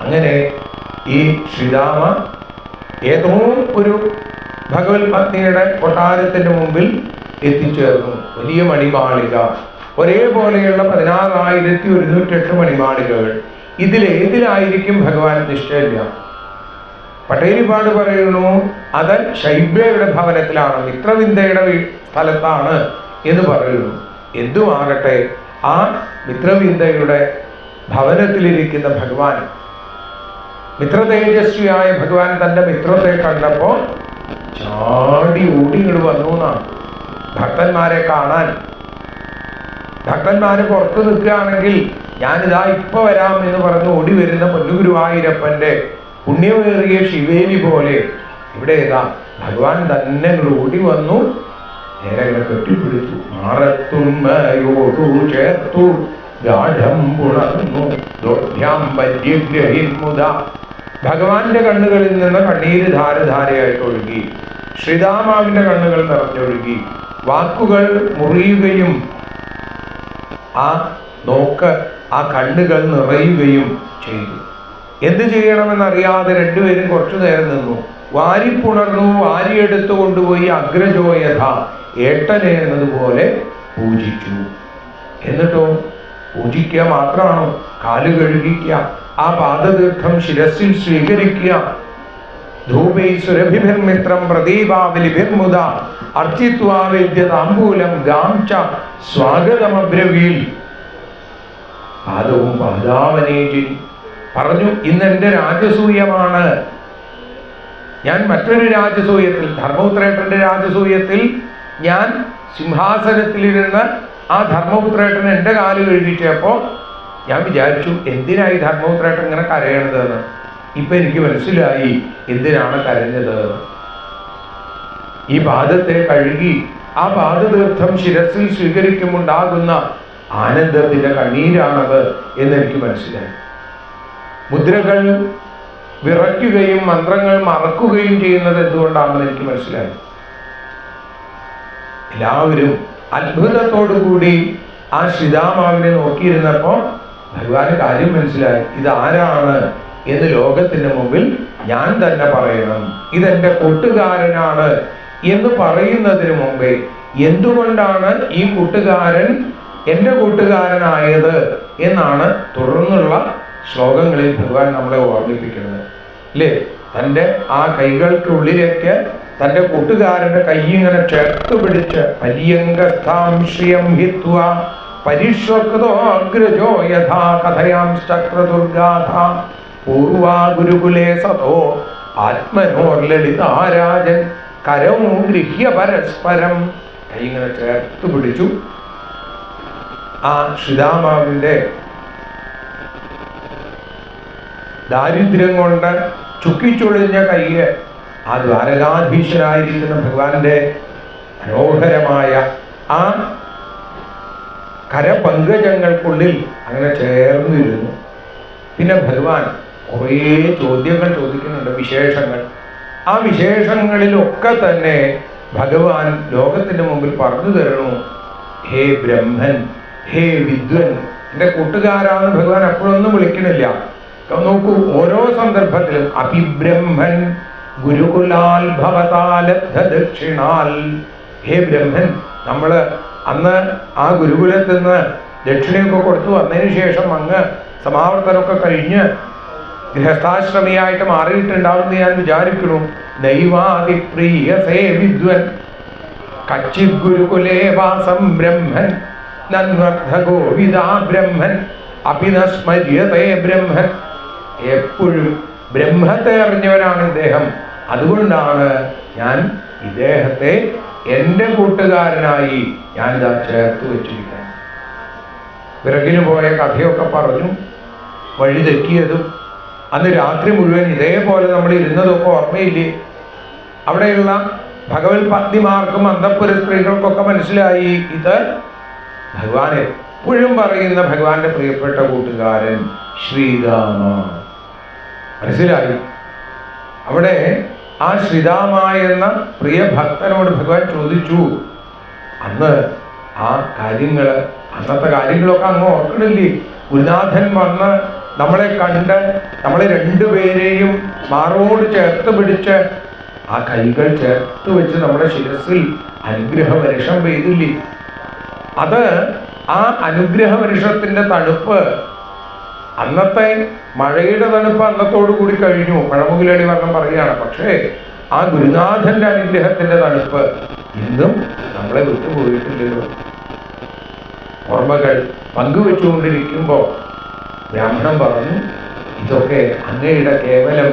അങ്ങനെ ഈ ശ്രീരാമ ഏതോ ഒരു ഭഗവത് പത്നിയുടെ കൊട്ടാരത്തിന്റെ മുമ്പിൽ എത്തിച്ചേർന്നു. വലിയ മണിമാളിക, ഒരേപോലെയുള്ള 16,108 മണിമാളികകൾ. ഇതിലേതിലായിരിക്കും ഭഗവാൻ നിശ്ചയമില്ല. പട്ടേരിപ്പാട് പറയുന്നു അത് ശൈബ്യയുടെ ഭവനത്തിലാണ്, മിത്രവിന്ദയുടെ സ്ഥലത്താണ് എന്ന് പറയുന്നു. എന്തുമാകട്ടെ, ആ മിത്രവിന്ദയുടെ ഭവനത്തിലിരിക്കുന്ന ഭഗവാൻ, മിത്രതേജസ്വിയായ ഭഗവാൻ തന്റെ മിത്രത്തെ കണ്ടപ്പോ ചാടി ഓടി ഇങ്ങോട്ട് വന്നു എന്നാണ്. ഭക്തന്മാരെ കാണാൻ. ഭക്തന്മാര് പുറത്തു നിൽക്കുകയാണെങ്കിൽ ഞാനിതാ ഇപ്പൊ വരാം എന്ന് പറഞ്ഞ് ഓടി വരുന്ന പൊന്നുഗുരുവായൂരപ്പന്റെ പുണ്യമേറിയ ശിവേലി പോലെ ഇവിടെ ഏതാ ഭഗവാൻ തന്നെ ഓടി വന്നു, നേരെ കെട്ടിപ്പിടിച്ചു, മാറത്തുമ്മയോടു ചേർത്തു ഗാഠം പുണർന്നു ദോഢ്യാം പര്യഗ്രഹിന്മുദ. ഭഗവാന്റെ കണ്ണുകളിൽ നിന്ന് കണ്ണീര് ധാരധാരയായിട്ട് ഒഴുകി, ശ്രീരാമാവിന്റെ കണ്ണുകൾ നിറഞ്ഞൊഴുകി, വാക്കുകൾ മുറിയുകയും ആ നോക്ക്, ആ കണ്ണുകൾ നിറയുകയും ചെയ്തു. എന്ത് ചെയ്യണമെന്നറിയാതെ രണ്ടുപേരും കുറച്ചു നേരം നിന്നു. വാരിപ്പുണർന്നു, വാരിയെടുത്തു കൊണ്ടുപോയി അഗ്രജോയഥ, ഏട്ടനെ എന്നതുപോലെ പൂജിച്ചു. എന്നിട്ടോ പൂജിക്കുക മാത്രമാണോ? കാല് കഴുകിക്കുക, ആ പാദതീർത്ഥം ശിരസിൽ സ്വീകരിക്കുക. ധൂപൈ സുരഭിർമിത്രം പ്രദീപാവലിഭിർമുദ അർച്ചിത്വാവേദ്യതാംബൂലം ഗാംച സ്വാഗതമബ്രവീൽ. പാദവും പാദാവനേജി പറഞ്ഞു, ഇന്നെന്റെ രാജസൂയമാണ്. ഞാൻ മറ്റൊരു രാജസൂയത്തിൽ, ധർമ്മപുത്രേട്ടന്റെ രാജസൂയത്തിൽ ഞാൻ സിംഹാസനത്തിലിരുന്ന് ആ ധർമ്മപുത്രേട്ടൻ എൻ്റെ കാല് കഴുകിച്ചപ്പോ ഞാൻ വിചാരിച്ചു എന്തിനായി ധർമ്മപുത്രേട്ടൻ ഇങ്ങനെ കരയണതെന്ന്. ഇപ്പൊ എനിക്ക് മനസ്സിലായി എന്തിനാണ് കരഞ്ഞത്. ഈ പാദത്തെ കഴുകി ആ പാദതീർത്ഥം ശിരസിൽ സ്വീകരിക്കുമുണ്ടാകുന്ന ആനന്ദത്തിന്റെ കണ്ണീരാണത് എന്നെനിക്ക് മനസ്സിലായി. മുദ്രകൾ വിറയ്ക്കുകയും മന്ത്രങ്ങൾ മറക്കുകയും ചെയ്യുന്നത് എന്തുകൊണ്ടാണെന്ന് എനിക്ക് മനസ്സിലായി. എല്ലാവരും അത്ഭുതത്തോടുകൂടി ആ ശ്രീരാമാവിനെ നോക്കിയിരുന്നപ്പോ ഭഗവാന് കാര്യം മനസ്സിലായി. ഇതാരാണ് എന്ന് ലോകത്തിന്റെ മുമ്പിൽ ഞാൻ തന്നെ പറയണം, ഇതെന്റെ കൂട്ടുകാരനാണ് എന്ന് പറയുന്നതിന് മുമ്പേ എന്തുകൊണ്ടാണ് ഈ കൂട്ടുകാരൻ എൻ്റെ കൂട്ടുകാരനായത് എന്നാണ് തുടർന്നുള്ള ശ്ലോകങ്ങളിൽ ഭഗവാൻ നമ്മളെ ഓർമ്മിപ്പിക്കുന്നത് അല്ലേ. തൻ്റെ ആ കൈകൾക്കുള്ളിലേക്ക് തൻ്റെ കൂട്ടുകാരൻ്റെ കൈ ഇങ്ങനെ ചേർത്ത് പിടിച്ച് പര്യങ്കസ്ഥാം ശ്രിയം ഹിത്വ പരിഷ്വകൃതോ അഗ്രജോ യഥാ കഥയാംശ്ചക്രദുർഗാഥ പൂർവാ ഗുരുകുലേ സതോ ആത്മനോർലളിതാരാജൻ കരവും ഗൃഹ്യ പരസ്പരം. കൈ ഇങ്ങനെ ചേർത്ത് പിടിച്ചു. ആ ശ്രീരാമാവിൻ്റെ ദാരിദ്ര്യം കൊണ്ട് ചുക്കിച്ചൊളിഞ്ഞ കയ്യ് ആ ദ്വാരകാധീശനായിരിക്കുന്ന ഭഗവാന്റെ മനോഹരമായ ആ കരപങ്കജങ്ങൾക്കുള്ളിൽ അങ്ങനെ ചേർന്നിരുന്നു. പിന്നെ ഭഗവാൻ കുറേ ചോദ്യങ്ങൾ ചോദിക്കുന്നുണ്ട്, വിശേഷങ്ങൾ. ആ വിശേഷങ്ങളിലൊക്കെ തന്നെ ഭഗവാൻ ലോകത്തിന്റെ മുമ്പിൽ പറഞ്ഞു തരണു, ഹേ ബ്രഹ്മൻ, ഹേ വിദ്വൻ. എൻ്റെ കൂട്ടുകാരാന്ന് ഭഗവാൻ അപ്പോഴൊന്നും വിളിക്കണില്ല. നോക്കൂ, ഓരോ സന്ദർഭത്തിലും അഭിബ്രഹ്മൻ ഗുരുകുലാൽ ഭവതാലബ്ധ ദക്ഷിണാൽ. ഹേ ബ്രഹ്മൻ, നമ്മള് അന്ന് ആ ഗുരുകുലത്തിൽ നിന്ന് ദക്ഷിണയൊക്കെ കൊടുത്തു വന്നതിന് ശേഷം അങ്ങ് സമാവർത്തനമൊക്കെ കഴിഞ്ഞ് ഗൃഹസ്ഥാശ്രമിയായിട്ട് മാറിയിട്ടുണ്ടാവുമെന്ന് ഞാൻ വിചാരിക്കുന്നു. നൈവാതിപ്രിയസേ വിദ്വൻ കച്ചിത് ഗുരുകുലേ വാസം ബ്രഹ്മൻ നന്വർത്ഥഗോവിദാ ബ്രഹ്മൻ അഭിനസ്മര്യതേ ബ്രഹ്മൻ. എപ്പോഴും ബ്രഹ്മത്തെ അറിഞ്ഞവനാണ് ഇദ്ദേഹം. അതുകൊണ്ടാണ് ഞാൻ ഇദ്ദേഹത്തെ എൻ്റെ കൂട്ടുകാരനായി ഞാനിതാ ചേർത്ത് വെച്ചിരിക്കുന്നത്. വിറകിന് പോയ കഥയൊക്കെ പറഞ്ഞു, വഴി തെറ്റിയതും അന്ന് രാത്രി മുഴുവൻ ഇതേപോലെ നമ്മൾ ഇരുന്നതൊക്കെ ഓർമ്മയില്ലേ? അവിടെയുള്ള ഭഗവത് പത്നിമാർക്കും അന്തഃപുര സ്ത്രീകൾക്കൊക്കെ മനസ്സിലായി, ഇത് ഭഗവാൻ എപ്പോഴും പറയുന്ന ഭഗവാന്റെ പ്രിയപ്പെട്ട കൂട്ടുകാരൻ ശ്രീരാമ. മനസ്സിലായി. അവിടെ ആ ശ്രീരാമ എന്ന പ്രിയ ഭക്തനോട് ഭഗവാൻ ചോദിച്ചു, അന്ന് ആ കാര്യങ്ങള്, അന്നത്തെ കാര്യങ്ങളൊക്കെ അങ്ങ് ഓർക്കണില്ലേ? ഗുരുനാഥൻ വന്ന് നമ്മളെ കണ്ട് നമ്മളെ രണ്ടുപേരെയും മാറോട് ചേർത്ത് പിടിച്ച് ആ കൈകൾ ചേർത്ത് വെച്ച് നമ്മുടെ ശിരസിൽ അനുഗ്രഹ വർഷം പെയ്തില്ലേ? അത് ആ അനുഗ്രഹ വർഷത്തിന്റെ തണുപ്പ്, അന്നത്തെ മഴയുടെ തണുപ്പ് അന്നത്തോടു കൂടി കഴിഞ്ഞു. പഴമുകിലടി വർണ്ണം പറയുകയാണ്. പക്ഷേ ആ ഗുരുനാഥന്റെ അനുഗ്രഹത്തിന്റെ തണുപ്പ് ഇന്നും നമ്മളെ വിട്ടുപോയിട്ടില്ലല്ലോ. ഓർമ്മകൾ പങ്കുവെച്ചുകൊണ്ടിരിക്കുമ്പോൾ ബ്രാഹ്മണൻ പറഞ്ഞു, ഇതൊക്കെ അങ്ങയുടെ കേവലം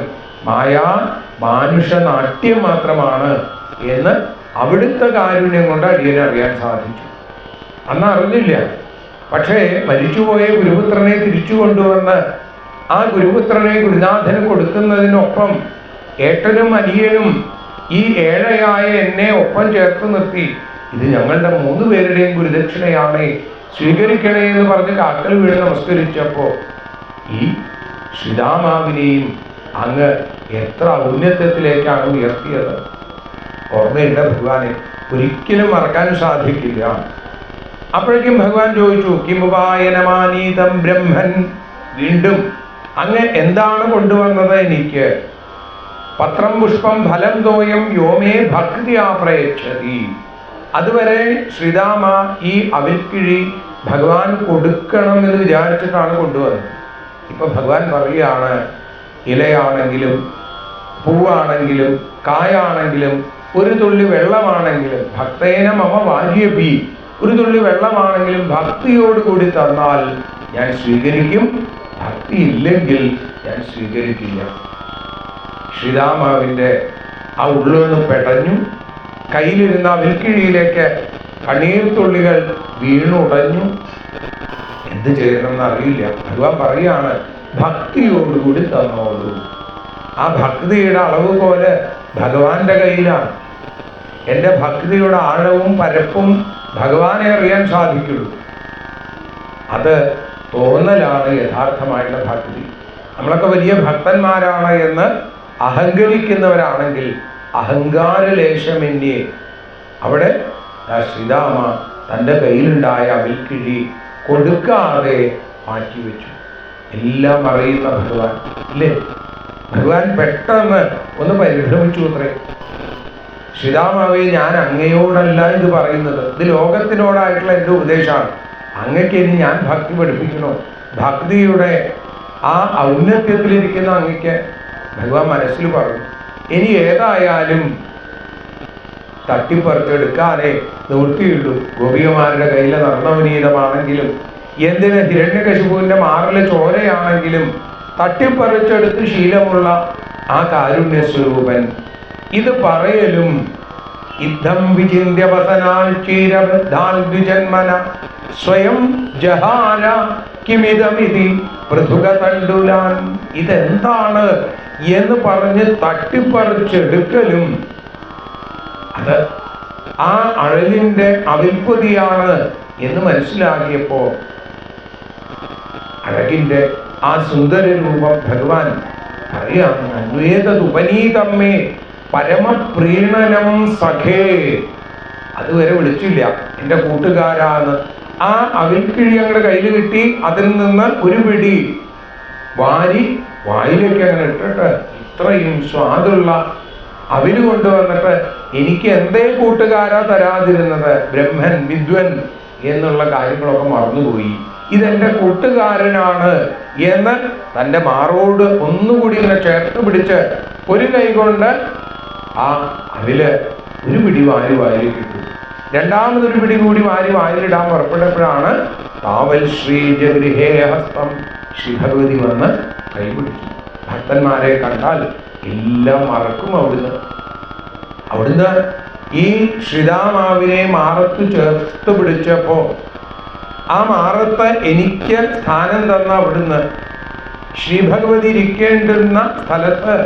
മാനുഷ നാട്യം മാത്രമാണ് എന്ന് അവിടുത്തെ കാരുണ്യം കൊണ്ട് അടിയനെ അറിയാൻ സാധിച്ചു. അന്ന് അറിഞ്ഞില്ല. പക്ഷേ മരിച്ചുപോയ ഗുരുപുത്രനെ തിരിച്ചു കൊണ്ടുവന്ന് ആ ഗുരുപുത്രനെ ഗുരുനാഥന് കൊടുക്കുന്നതിനൊപ്പം ഏട്ടനും അനിയനും ഈ ഏഴയായ എന്നെ ഒപ്പം ചേർത്ത് നിർത്തി, ഇത് ഞങ്ങളുടെ 3 പേരുടെയും ഗുരുദക്ഷിണയാണ്, സ്വീകരിക്കണേ എന്ന് പറഞ്ഞ് കാക്കൽ വീണ് നമസ്കരിച്ചപ്പോ ഈ ശ്രീരാമാവിനെയും അങ്ങ് എത്ര ഔന്നത്യത്തിലേക്കാണ് ഉയർത്തിയത്. ഓർമ്മയുണ്ട് ഭഗവാനെ, ഒരിക്കലും മറക്കാൻ സാധിക്കില്ല. അപ്പോഴേക്കും ഭഗവാൻ ചോദിച്ചു, കിമുപായനമാനീതം ബ്രഹ്മൻ. വീണ്ടും അങ്ങ് എന്താണ് കൊണ്ടുവന്നത് എനിക്ക്? പത്രം പുഷ്പം ഫലം തോയം യോമേ ഭക്തിയാ പ്രയച്ഛതി. അതുവരെ ശ്രീരാമ ഈ അവിൽക്കിഴി ഭഗവാൻ കൊടുക്കണം എന്ന് വിചാരിച്ചിട്ടാണ് കൊണ്ടുവന്നത്. ഇപ്പൊ ഭഗവാൻ പറയുകയാണ്, ഇലയാണെങ്കിലും പൂവാണെങ്കിലും കായാണെങ്കിലും ഒരു തുള്ളി വെള്ളമാണെങ്കിലും ഭക്തേന മമ വാര്യഭി, ഒരു തുള്ളി വെള്ളമാണെങ്കിലും ഭക്തിയോടുകൂടി തന്നാൽ ഞാൻ സ്വീകരിക്കും, ഭക്തി ഇല്ലെങ്കിൽ ഞാൻ സ്വീകരിക്കില്ല. ശ്രീരാമാവിൻ്റെ ആ ഉള്ളൊന്ന് പെടഞ്ഞു. കയ്യിലിരുന്ന വിൽക്കിഴിയിലേക്ക് കണ്ണീർ തുള്ളികൾ വീണുടഞ്ഞു. എന്ത് ചെയ്യണമെന്ന് അറിയില്ല. ഭഗവാൻ പറയുകയാണ്, ഭക്തിയോടുകൂടി തന്നോളൂ. ആ ഭക്തിയുടെ അളവ് പോലെ ഭഗവാന്റെ കയ്യിലാണ്. എൻ്റെ ഭക്തിയുടെ ആഴവും പരപ്പും ഭഗവാനെ അറിയാൻ സാധിക്കുള്ളൂ. അത് തോന്നലാണ് യഥാർത്ഥമായിട്ടുള്ള ഭക്തി. നമ്മളൊക്കെ വലിയ ഭക്തന്മാരാണ് എന്ന് അഹങ്കരിക്കുന്നവരാണെങ്കിൽ അഹങ്കാരലേശമെന്നേ അവിടെ ശ്രീരാമ തൻ്റെ കയ്യിലുണ്ടായ അവിൽക്കിഴി കൊടുക്കാതെ മാറ്റിവെച്ചു. എല്ലാം അറിയുന്ന ഭഗവാൻ അല്ലേ? ഭഗവാൻ പെട്ടെന്ന് ഒന്ന് പരിഭ്രമിച്ചു അത്രേ. ശ്രീരാമാവേ, ഞാൻ അങ്ങയോടല്ല ഇത് പറയുന്നത്, ഇത് ലോകത്തിനോടായിട്ടുള്ള എൻ്റെ ഉപദേശമാണ്. അങ്ങക്ക് ഇനി ഞാൻ ഭക്തി പഠിപ്പിക്കണോ? ഭക്തിയുടെ ആ ഔന്നത്യത്തിലിരിക്കുന്ന അങ്ങക്ക് ഭഗവാൻ മനസ്സിൽ പറഞ്ഞു, ഇനി ഏതായാലും തട്ടിപ്പറിച്ചെടുക്കാനേ നിവൃത്തിയുള്ളൂ. ഗോപികമാരുടെ കയ്യിലെ നർമ്മവിനീതമാണെങ്കിലും എന്തിന് ഹിരണ്യകശിപുവിൻ്റെ മാറിലെ ചോരയാണെങ്കിലും തട്ടിപ്പറിച്ചെടുത്ത് ശീലമുള്ള ആ കാരുണ്യ സ്വരൂപൻ ഇത് പറയലും ഇദ്ധം വിചിന്യവസനാൽ ക്ഷീരബദ്ധാൽ ദ്വിജന്മന സ്വയം ജഹാര കിമിതമിതി പൃഥുക തണ്ടുലാൻ. ഇതെന്താണ് എന്ന് പറഞ്ഞ് തട്ടിപ്പറിച്ചെടുക്കലും അത് ആ അഴലിന്റെ അവിൽപ്പതിയാണ് എന്ന് മനസ്സിലാക്കിയപ്പോ അഴകിന്റെ ആ സുന്ദര രൂപം ഭഗവാൻ അറിയാം. അന്വേതതുപനീതമ്മേ പരമപ്രീണനം സഖേ. അതുവരെ വിളിച്ചില്ല എൻ്റെ കൂട്ടുകാരാന്ന്. ആ അവിൽക്കിഴി ഞങ്ങളുടെ കയ്യിൽ കിട്ടി, അതിൽ നിന്ന് ഒരു പിടി വാരി വായിലേക്ക് അങ്ങനെ ഇട്ടിട്ട് ഇത്രയും സ്വാദുള്ള അവില് കൊണ്ടുവന്നിട്ട് എനിക്ക് എന്തേ കൂട്ടുകാരാ തരാതിരുന്നത്, ബ്രഹ്മൻ വിദ്വൻ എന്നുള്ള കാര്യങ്ങളൊക്കെ മറന്നുപോയി, ഇതെന്റെ കൂട്ടുകാരനാണ് എന്ന് തൻ്റെ മാറോട് ഒന്നുകൂടി ഇങ്ങനെ ചേർത്ത് പിടിച്ച് ഒരു കൈ കൊണ്ട് ആ അവില് ഒരു പിടി വാരി വായിൽ കിട്ടും. രണ്ടാമതൊരു പിടി കൂടി വാരി വായിലിടാൻ പുറപ്പെട്ടപ്പോഴാണ് താവൽ ശ്രീജഗൃഹേ ഹസ്തം, ശ്രീ ഭഗവതി വന്ന് കൈപിടിച്ചു. ഭക്തന്മാരെ കണ്ടാൽ എല്ലാം മറക്കും. അവിടുന്ന് ഈ ശ്രീതാമാവിനെ മാറത്ത് ചേർത്ത് പിടിച്ചപ്പോ ആ മാറത്ത് എനിക്ക് സ്ഥാനം തന്ന അവിടുന്ന് ശ്രീഭഗവതി ഇരിക്കേണ്ടുന്ന സ്ഥലത്ത്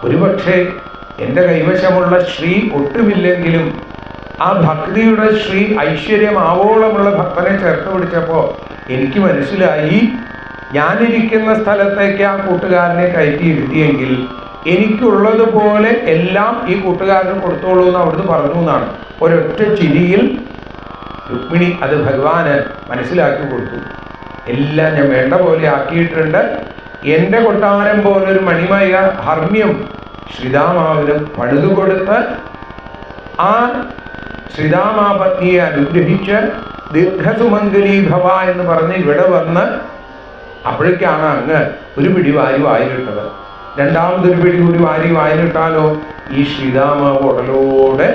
ഒരുപക്ഷെ എൻ്റെ കൈവശമുള്ള ശ്രീ ഒട്ടുമില്ലെങ്കിലും ആ ഭക്തിയുടെ ശ്രീ ഐശ്വര്യം ആവോളമുള്ള ഭക്തനെ ചേർത്ത് പിടിച്ചപ്പോൾ എനിക്ക് മനസ്സിലായി, ഞാനിരിക്കുന്ന സ്ഥലത്തേക്ക് ആ കൂട്ടുകാരനെ കയറ്റിയിരുത്തിയെങ്കിൽ എനിക്കുള്ളതുപോലെ എല്ലാം ഈ കൂട്ടുകാരന് കൊടുത്തോളൂ എന്ന് അവിടുന്ന് പറഞ്ഞു എന്നാണ്. ഒരൊറ്റ ചിരിയിൽ രുക്മിണി അത് ഭഗവാന് മനസ്സിലാക്കി കൊടുത്തു. എല്ലാം ഞാൻ വേണ്ട പോലെ ആക്കിയിട്ടുണ്ട്. എൻ്റെ കൊട്ടാരം പോലൊരു മണിമയ ഹർമ്മ്യം ശ്രീതാമാവിനും പണിതുകൊടുത്ത് ആ ശ്രീതാമാപത്നിയെ അനുഗ്രഹിച്ച് ദീർഘസുമംഗലീ ഭവ എന്ന് പറഞ്ഞ് ഇവിടെ വന്ന് അപ്പോഴേക്കാണ് അങ്ങ് ഒരു പിടി വാരി വായിലിട്ടത്. രണ്ടാമതൊരു പിടി കൂടി വാരി വായിലിട്ടാലോ ഈ ശ്രീതാമാവ് ഉടലോടെ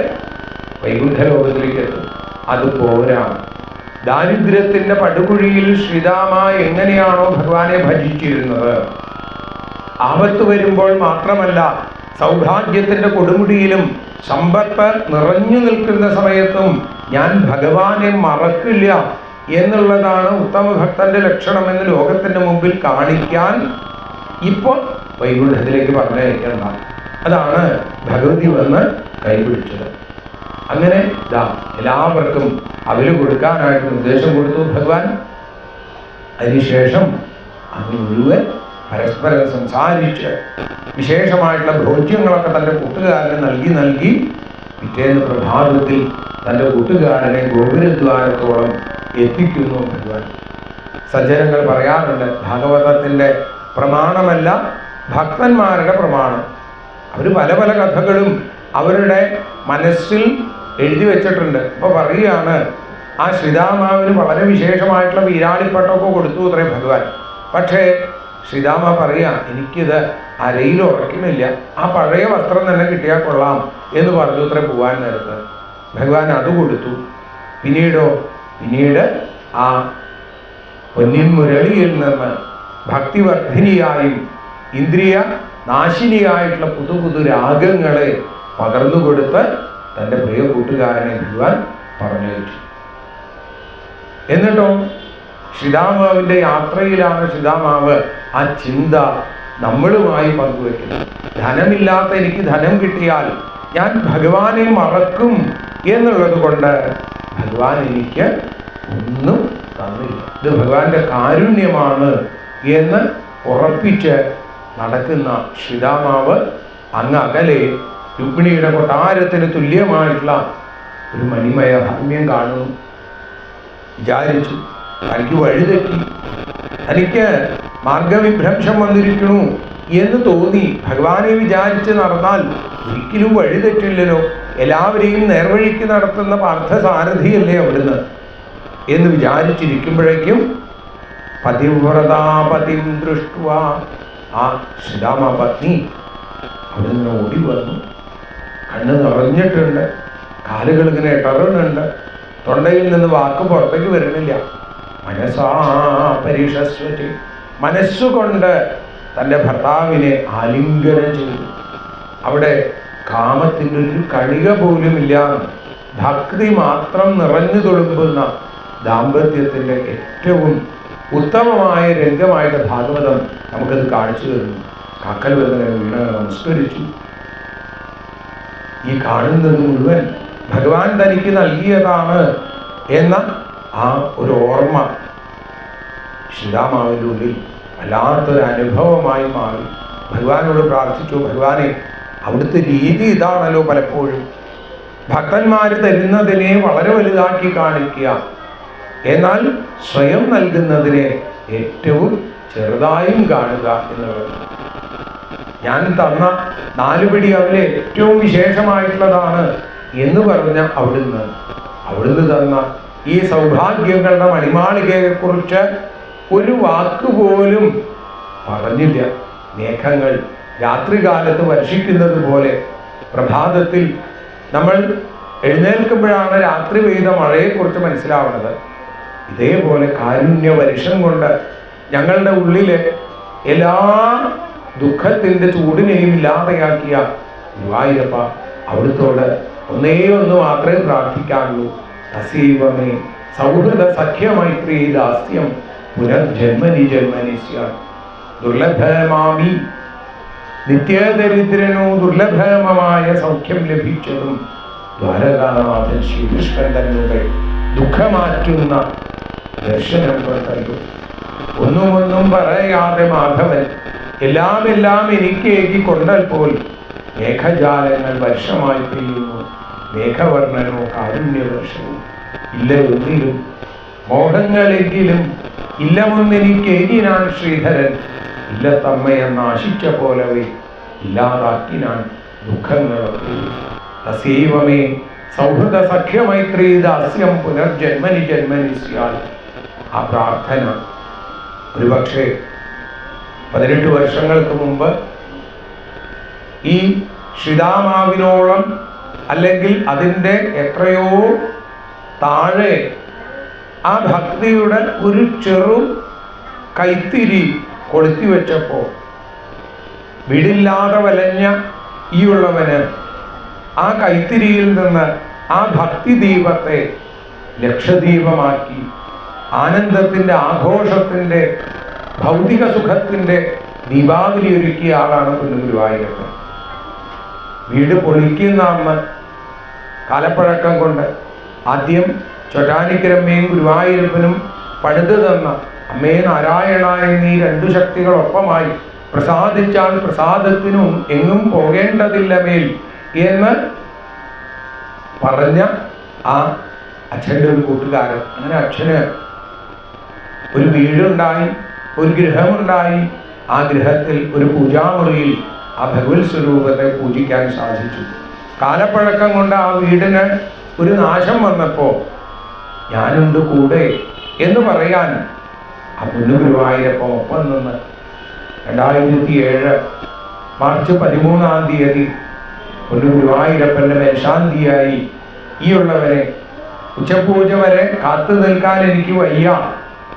വൈകുണ്ഠലോകത്തിലേക്ക് എത്തും. അത് പോരാ. ദാരിദ്ര്യത്തിന്റെ പടുകുഴിയിൽ ശ്രീതാമ എങ്ങനെയാണോ ഭഗവാനെ ഭജിച്ചിരുന്നത്, ആപത്ത് വരുമ്പോൾ മാത്രമല്ല സൗഭാഗ്യത്തിന്റെ കൊടുമുടിയിലും സമ്പത്ത് നിറഞ്ഞു നിൽക്കുന്ന സമയത്തും ഞാൻ ഭഗവാനെ മറക്കില്ല എന്നുള്ളതാണ് ഉത്തമ ഭക്തന്റെ ലക്ഷണമെന്ന് ലോകത്തിന്റെ മുമ്പിൽ കാണിക്കാൻ ഇപ്പോൾ വൈകുണ്ഠത്തിലേക്ക് പറഞ്ഞയക്കേണ്ട. അതാണ് ഭഗവതി വന്ന് കൈപിടിച്ചത്. അങ്ങനെ എല്ലാവർക്കും അവര് കൊടുക്കാനായിട്ട് നിർദ്ദേശം കൊടുത്തു ഭഗവാൻ. അതിനുശേഷം അത് മുഴുവൻ പരസ്പരം സംസാരിച്ച് വിശേഷമായിട്ടുള്ള ഭോജ്യങ്ങളൊക്കെ തൻ്റെ കൂട്ടുകാരന് നൽകി പിറ്റേന്ന് പ്രഭാതത്തിൽ തൻ്റെ കൂട്ടുകാരനെ ഗോപുരദ്വാരത്തോളം എത്തിക്കുന്നു ഭഗവാൻ. സജ്ജനങ്ങൾ പറയാറുണ്ട്, ഭാഗവതത്തിൻ്റെ പ്രമാണമല്ല ഭക്തന്മാരുടെ പ്രമാണം. അവർ പല പല കഥകളും അവരുടെ മനസ്സിൽ എഴുതി വെച്ചിട്ടുണ്ട്. അപ്പോൾ പറയുകയാണ്, ആ ശ്രീതാമാവിന് വളരെ വിശേഷമായിട്ടുള്ള വീരാളിപ്പട്ടമൊക്കെ കൊടുത്തു അത്രേ ഭഗവാൻ. പക്ഷേ ശ്രീതാമ പറയുക, എനിക്കിത് അരയിൽ ഉറക്കുന്നില്ല, ആ പഴയ വസ്ത്രം തന്നെ കിട്ടിയാൽ കൊള്ളാം എന്ന് പറഞ്ഞു അത്രേ പോവാൻ നേരത്ത്. ഭഗവാൻ അത് കൊടുത്തു. പിന്നീട് ആ പൊന്നിൻ മുരളിയിൽ നിന്ന് ഭക്തിവർദ്ധിനിയായും ഇന്ദ്രിയ നാശിനിയായിട്ടുള്ള പുതു രാഗങ്ങളെ പകർന്നു കൊടുത്ത് തൻ്റെ പ്രിയ കൂട്ടുകാരനെ ഭഗവാൻ പറഞ്ഞയച്ചു. എന്നിട്ടോ ശ്രീതാമാവിൻ്റെ യാത്രയിലാണ് ശ്രീതാമാവ് ആ ചിന്ത നമ്മളുമായി പങ്കുവെക്കുന്നത്. ധനമില്ലാത്ത എനിക്ക് ധനം കിട്ടിയാൽ ഞാൻ ഭഗവാനെ മറക്കും എന്നുള്ളത് കൊണ്ട് ഭഗവാൻ എനിക്ക് ഒന്നും തന്നില്ല, ഇത് ഭഗവാന്റെ കാരുണ്യമാണ് എന്ന് ഉറപ്പിച്ച് നടക്കുന്ന ശ്രീതാമാവ് അങ്ങ് അകലെ രുക്മിണിയുടെ കൊട്ടാരത്തിന് തുല്യമായിട്ടുള്ള ഒരു മണിമയ ഹർമ്മ്യം കാണുന്നു. വിചാരിച്ചു, തനിക്ക് വഴിതെറ്റി, തനിക്ക് മാർഗവിഭ്രംശം വന്നിരിക്കണു എന്ന് തോന്നി. ഭഗവാനെ വിചാരിച്ച് നടന്നാൽ ഒരിക്കലും വഴിതെറ്റില്ലല്ലോ, എല്ലാവരെയും നേർവഴിക്ക് നടത്തുന്ന പാർത്ഥസാരഥിയല്ലേ അവിടുന്ന് എന്ന് വിചാരിച്ചിരിക്കുമ്പോഴേക്കും പതിവ്രതാപതിം ദൃഷ്ടുവ, ആ ശ്രീരാമ പത്നി അവിടുന്ന് ഓടി വന്നു. കണ്ണ് നിറഞ്ഞിട്ടുണ്ട്, കാലുകൾ ഇങ്ങനെ ഇടറുന്നുണ്ട്, തൊണ്ടയിൽ നിന്ന് വാക്ക് പുറത്തേക്ക് വരുന്നില്ല. മനസ്സാ പരിഷസ്വതി, മനസ്സുകൊണ്ട് തൻ്റെ ഭർത്താവിനെ ആലിംഗനം ചെയ്തു. അവിടെ കാമത്തിൻ്റെ ഒരു കണിക പോലുമില്ല, ഭക്തി മാത്രം നിറഞ്ഞു തുളുമ്പുന്ന ദാമ്പത്യത്തിൻ്റെ ഏറ്റവും ഉത്തമമായ രംഗമായിട്ട് ഭാഗവതം നമുക്കത് കാണിച്ചു തരുന്നു. കാക്കൽ വരുന്ന വീണ നമസ്കരിച്ചു. ഈ കാണുന്നത് മുഴുവൻ ഭഗവാൻ തനിക്ക് നൽകിയതാണ് എന്ന ആ ഒരു ഓർമ്മ ശ്രീരാമാവിൻ്റെ ഉള്ളിൽ വല്ലാത്തൊരു അനുഭവമായി മാറി. ഭഗവാനോട് പ്രാർത്ഥിച്ചു, ഭഗവാനെ അവിടുത്തെ രീതി ഇതാണല്ലോ പലപ്പോഴും ഭക്തന്മാർ തരുന്നതിനെ വളരെ വലുതാക്കി കാണിക്കുക, എന്നാൽ സ്വയം നൽകുന്നതിനെ ഏറ്റവും ചെറുതായും കാണുക എന്നുള്ളത്. ഞാൻ തന്ന 4 പിടി അവലെ ഏറ്റവും വിശേഷമായിട്ടുള്ളതാണ് എന്ന് പറഞ്ഞ അവിടുന്ന് തന്ന ഈ സൗഭാഗ്യങ്ങളുടെ മണിമാളികയെക്കുറിച്ച് ഒരു വാക്കുപോലും പറഞ്ഞില്ല. മേഘങ്ങൾ രാത്രികാലത്ത് വർഷിക്കുന്നത് പോലെ പ്രഭാതത്തിൽ നമ്മൾ എഴുന്നേൽക്കുമ്പോഴാണ് രാത്രി പെയ്ത മഴയെക്കുറിച്ച് മനസ്സിലാവുന്നത്. ഇതേപോലെ കാരുണ്യ വർഷം കൊണ്ട് ഞങ്ങളുടെ ഉള്ളിലെ എല്ലാ ദുഃഖത്തിൻ്റെ ചൂടിനെയും ഇല്ലാതെയാക്കിയ ഗുരുവായൂരപ്പ, അവിടുത്തോട് ഒന്നേ ഒന്ന് മാത്രമേ പ്രാർത്ഥിക്കാനുള്ളൂ. തസൈവമേ സൗഹൃദ സഖ്യമൈത്രീ ദാസ്യം പുനർജന്മനി ജന്മനി സ്യാത്. ദുർലഭമാമി നിത്യദരിദ്രനോ ദുർലഭമായ സൗഖ്യം ലഭിച്ചതും ദ്വാരകാനാഥൻ ശ്രീകൃഷ്ണൻ തന്നെ ദുഃഖമാറ്റുന്ന ദർശനം കൊണ്ടല്ലോ. ഒന്നും പറയാതെ മാധവൻ എല്ലാം എനിക്ക് കൊണ്ടൽ പോൽ മേഘജാലങ്ങൾ വർഷമായി പെയ്യുന്നു. മേഘവർണ്ണനോ കാരുണ്യവർഷവും ഇല്ല ഒന്നിലും മോഹങ്ങളെങ്കിലും ഇല്ലമൊന്നെനിക്കേകിനാൻ ശ്രീധരൻ. ഇല്ലത്തമ്മയെന്ന് ആശിച്ച പോലവേ ഇല്ലാതാക്കിനാൻ ദുഃഖങ്ങളൊക്കെ. തസൈവമേ സൗഹൃദ സഖ്യമൈത്രീ ദാസ്യം പുനർജന്മനി ജന്മനി സ്യാൽ. ആ പ്രാർത്ഥന ഒരുപക്ഷെ 18 വർഷങ്ങൾക്ക് മുമ്പ് ഈ ശ്രീതാമാവിനോളം അല്ലെങ്കിൽ അതിൻ്റെ എത്രയോ താഴെ ആ ഭക്തിയുടെ ഒരു ചെറു കൈത്തിരി കൊളുത്തി വെച്ചപ്പോൾ വിടില്ലാതെ വലഞ്ഞ ഈ ഉള്ളവന് ആ കൈത്തിരിയിൽ നിന്ന് ആ ഭക്തി ദീപത്തെ ലക്ഷദീപമാക്കി ആനന്ദത്തിൻ്റെ ആഘോഷത്തിൻ്റെ ഭൗതിക സുഖത്തിൻ്റെ ദീപാവലി ഒരുക്കിയ ആളാണ് ഗുരുവായൂരപ്പൻ. വീട് പൊളിക്കുന്ന അന്ന് കാലപ്പഴക്കം കൊണ്ട് ആദ്യം ചൊറ്റാനിക്കരമ്മയും ഗുരുവായൂരപ്പനും പണിതു തന്ന അമ്മേ നാരായണ എന്നീ 2 ശക്തികളൊപ്പമായി പ്രസാദിച്ചാൽ പ്രസാദത്തിനും എങ്ങും പോകേണ്ടതില്ല മേൽ എന്ന് പറഞ്ഞ ആ അച്ഛൻ്റെ ഒരു കൂട്ടുകാരൻ. അങ്ങനെ അച്ഛന് ഒരു വീടുണ്ടായി, ഒരു ഗൃഹമുണ്ടായി. ആ ഗൃഹത്തിൽ ഒരു പൂജാമുറിയിൽ ആ ഭഗവത് സ്വരൂപത്തെ പൂജിക്കാൻ സാധിച്ചു. കാലപ്പഴക്കം കൊണ്ട് ആ വീടിന് ഒരു നാശം വന്നപ്പോൾ ഞാനുണ്ട് കൂടെ എന്ന് പറയാൻ ആ ഗുരുവായൂരപ്പൻ ഒപ്പം നിന്ന് 2007 മാർച്ച് 13-ാം തീയതി ഗുരുവായൂരപ്പൻ്റെ മേൽശാന്തിയായി ഈ ഉള്ളവരെ ഉച്ചപൂജ വരെ കാത്തു നിൽക്കാൻ എനിക്ക് വയ്യ,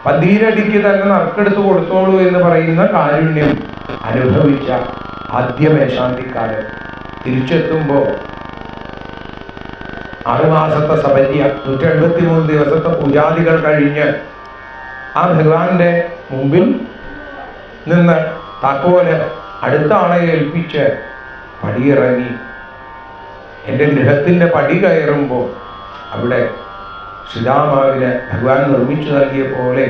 12 തന്നെ നറുക്കെടുത്ത് കൊടുത്തോളൂ എന്ന് പറയുന്ന കാരുണ്യം അനുഭവിച്ച ആദ്യ മേൽശാന്തിക്കാരൻ തിരിച്ചെത്തുമ്പോൾ 6 മാസത്തെ സബര്യ 173 ദിവസത്തെ പൂജാദികൾ കഴിഞ്ഞ് ആ ഭഗവാന്റെ മുമ്പിൽ നിന്ന് താക്കോല് അടുത്ത ആളെ ഏൽപ്പിച്ച് പടിയിറങ്ങി എൻ്റെ ഗൃഹത്തിൻ്റെ പടി കയറുമ്പോൾ അവിടെ ശ്രീരാമാവിന് ഭഗവാൻ നിർമ്മിച്ചു നൽകിയ പോലെ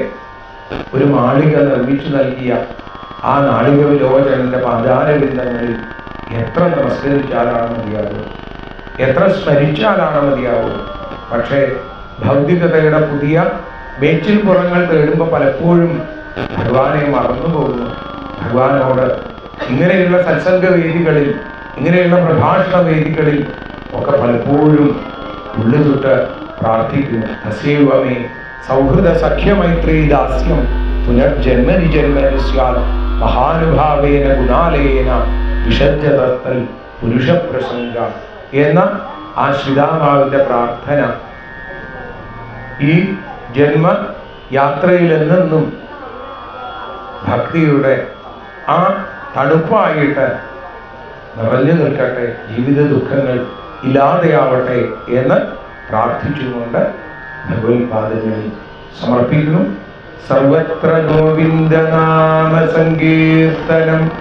ഒരു മാളിക നിർമ്മിച്ചു നൽകിയ ആ നാളിക വിലോചനൻ്റെ പാദാരവിന്ദങ്ങളിൽ എത്ര നമസ്കരിച്ചാലാണ് മതിയാവുക, എത്ര സ്മരിച്ചാലാണ് മതിയാവുക. പക്ഷേ ഭൗതികതയുടെ പുതിയ മേച്ചിൽ പുറങ്ങൾ തേടുമ്പോൾ പലപ്പോഴും ഭഗവാനെ മറന്നു പോകുന്നു. ഭഗവാനോട് ഇങ്ങനെയുള്ള സത്സംഗ വേദികളിൽ, ഇങ്ങനെയുള്ള പ്രഭാഷണ വേദികളിൽ ഒക്കെ പലപ്പോഴും ഉള്ളുതൊട്ട് പ്രാർത്ഥിക്കുന്നു. തസൈവമേ സൗഹൃദ സഖ്യമൈത്രീ ദാസ്യം പുനർജന്മനി ജന്മനി സ്യാൽ. മഹാനുഭാവേന ഗുണാലയേന വിഷജ്ജതൽ പുരുഷപ്രസംഗ എന്ന ആ ശ്രീരാമാവിൻ്റെ പ്രാർത്ഥന ഈ ജന്മ യാത്രയിൽ എന്നെന്നും ഭക്തിയുടെ ആ തണുപ്പായിട്ട് നിറഞ്ഞു നിൽക്കട്ടെ, ജീവിത ദുഃഖങ്ങൾ ഇല്ലാതെയാവട്ടെ എന്ന് പ്രാർത്ഥിച്ചുകൊണ്ട് ഭഗവത് പാദങ്ങളിൽ സമർപ്പിക്കുന്നു. സർവത്ര ഗോവിന്ദനാമ സങ്കീർത്തനം.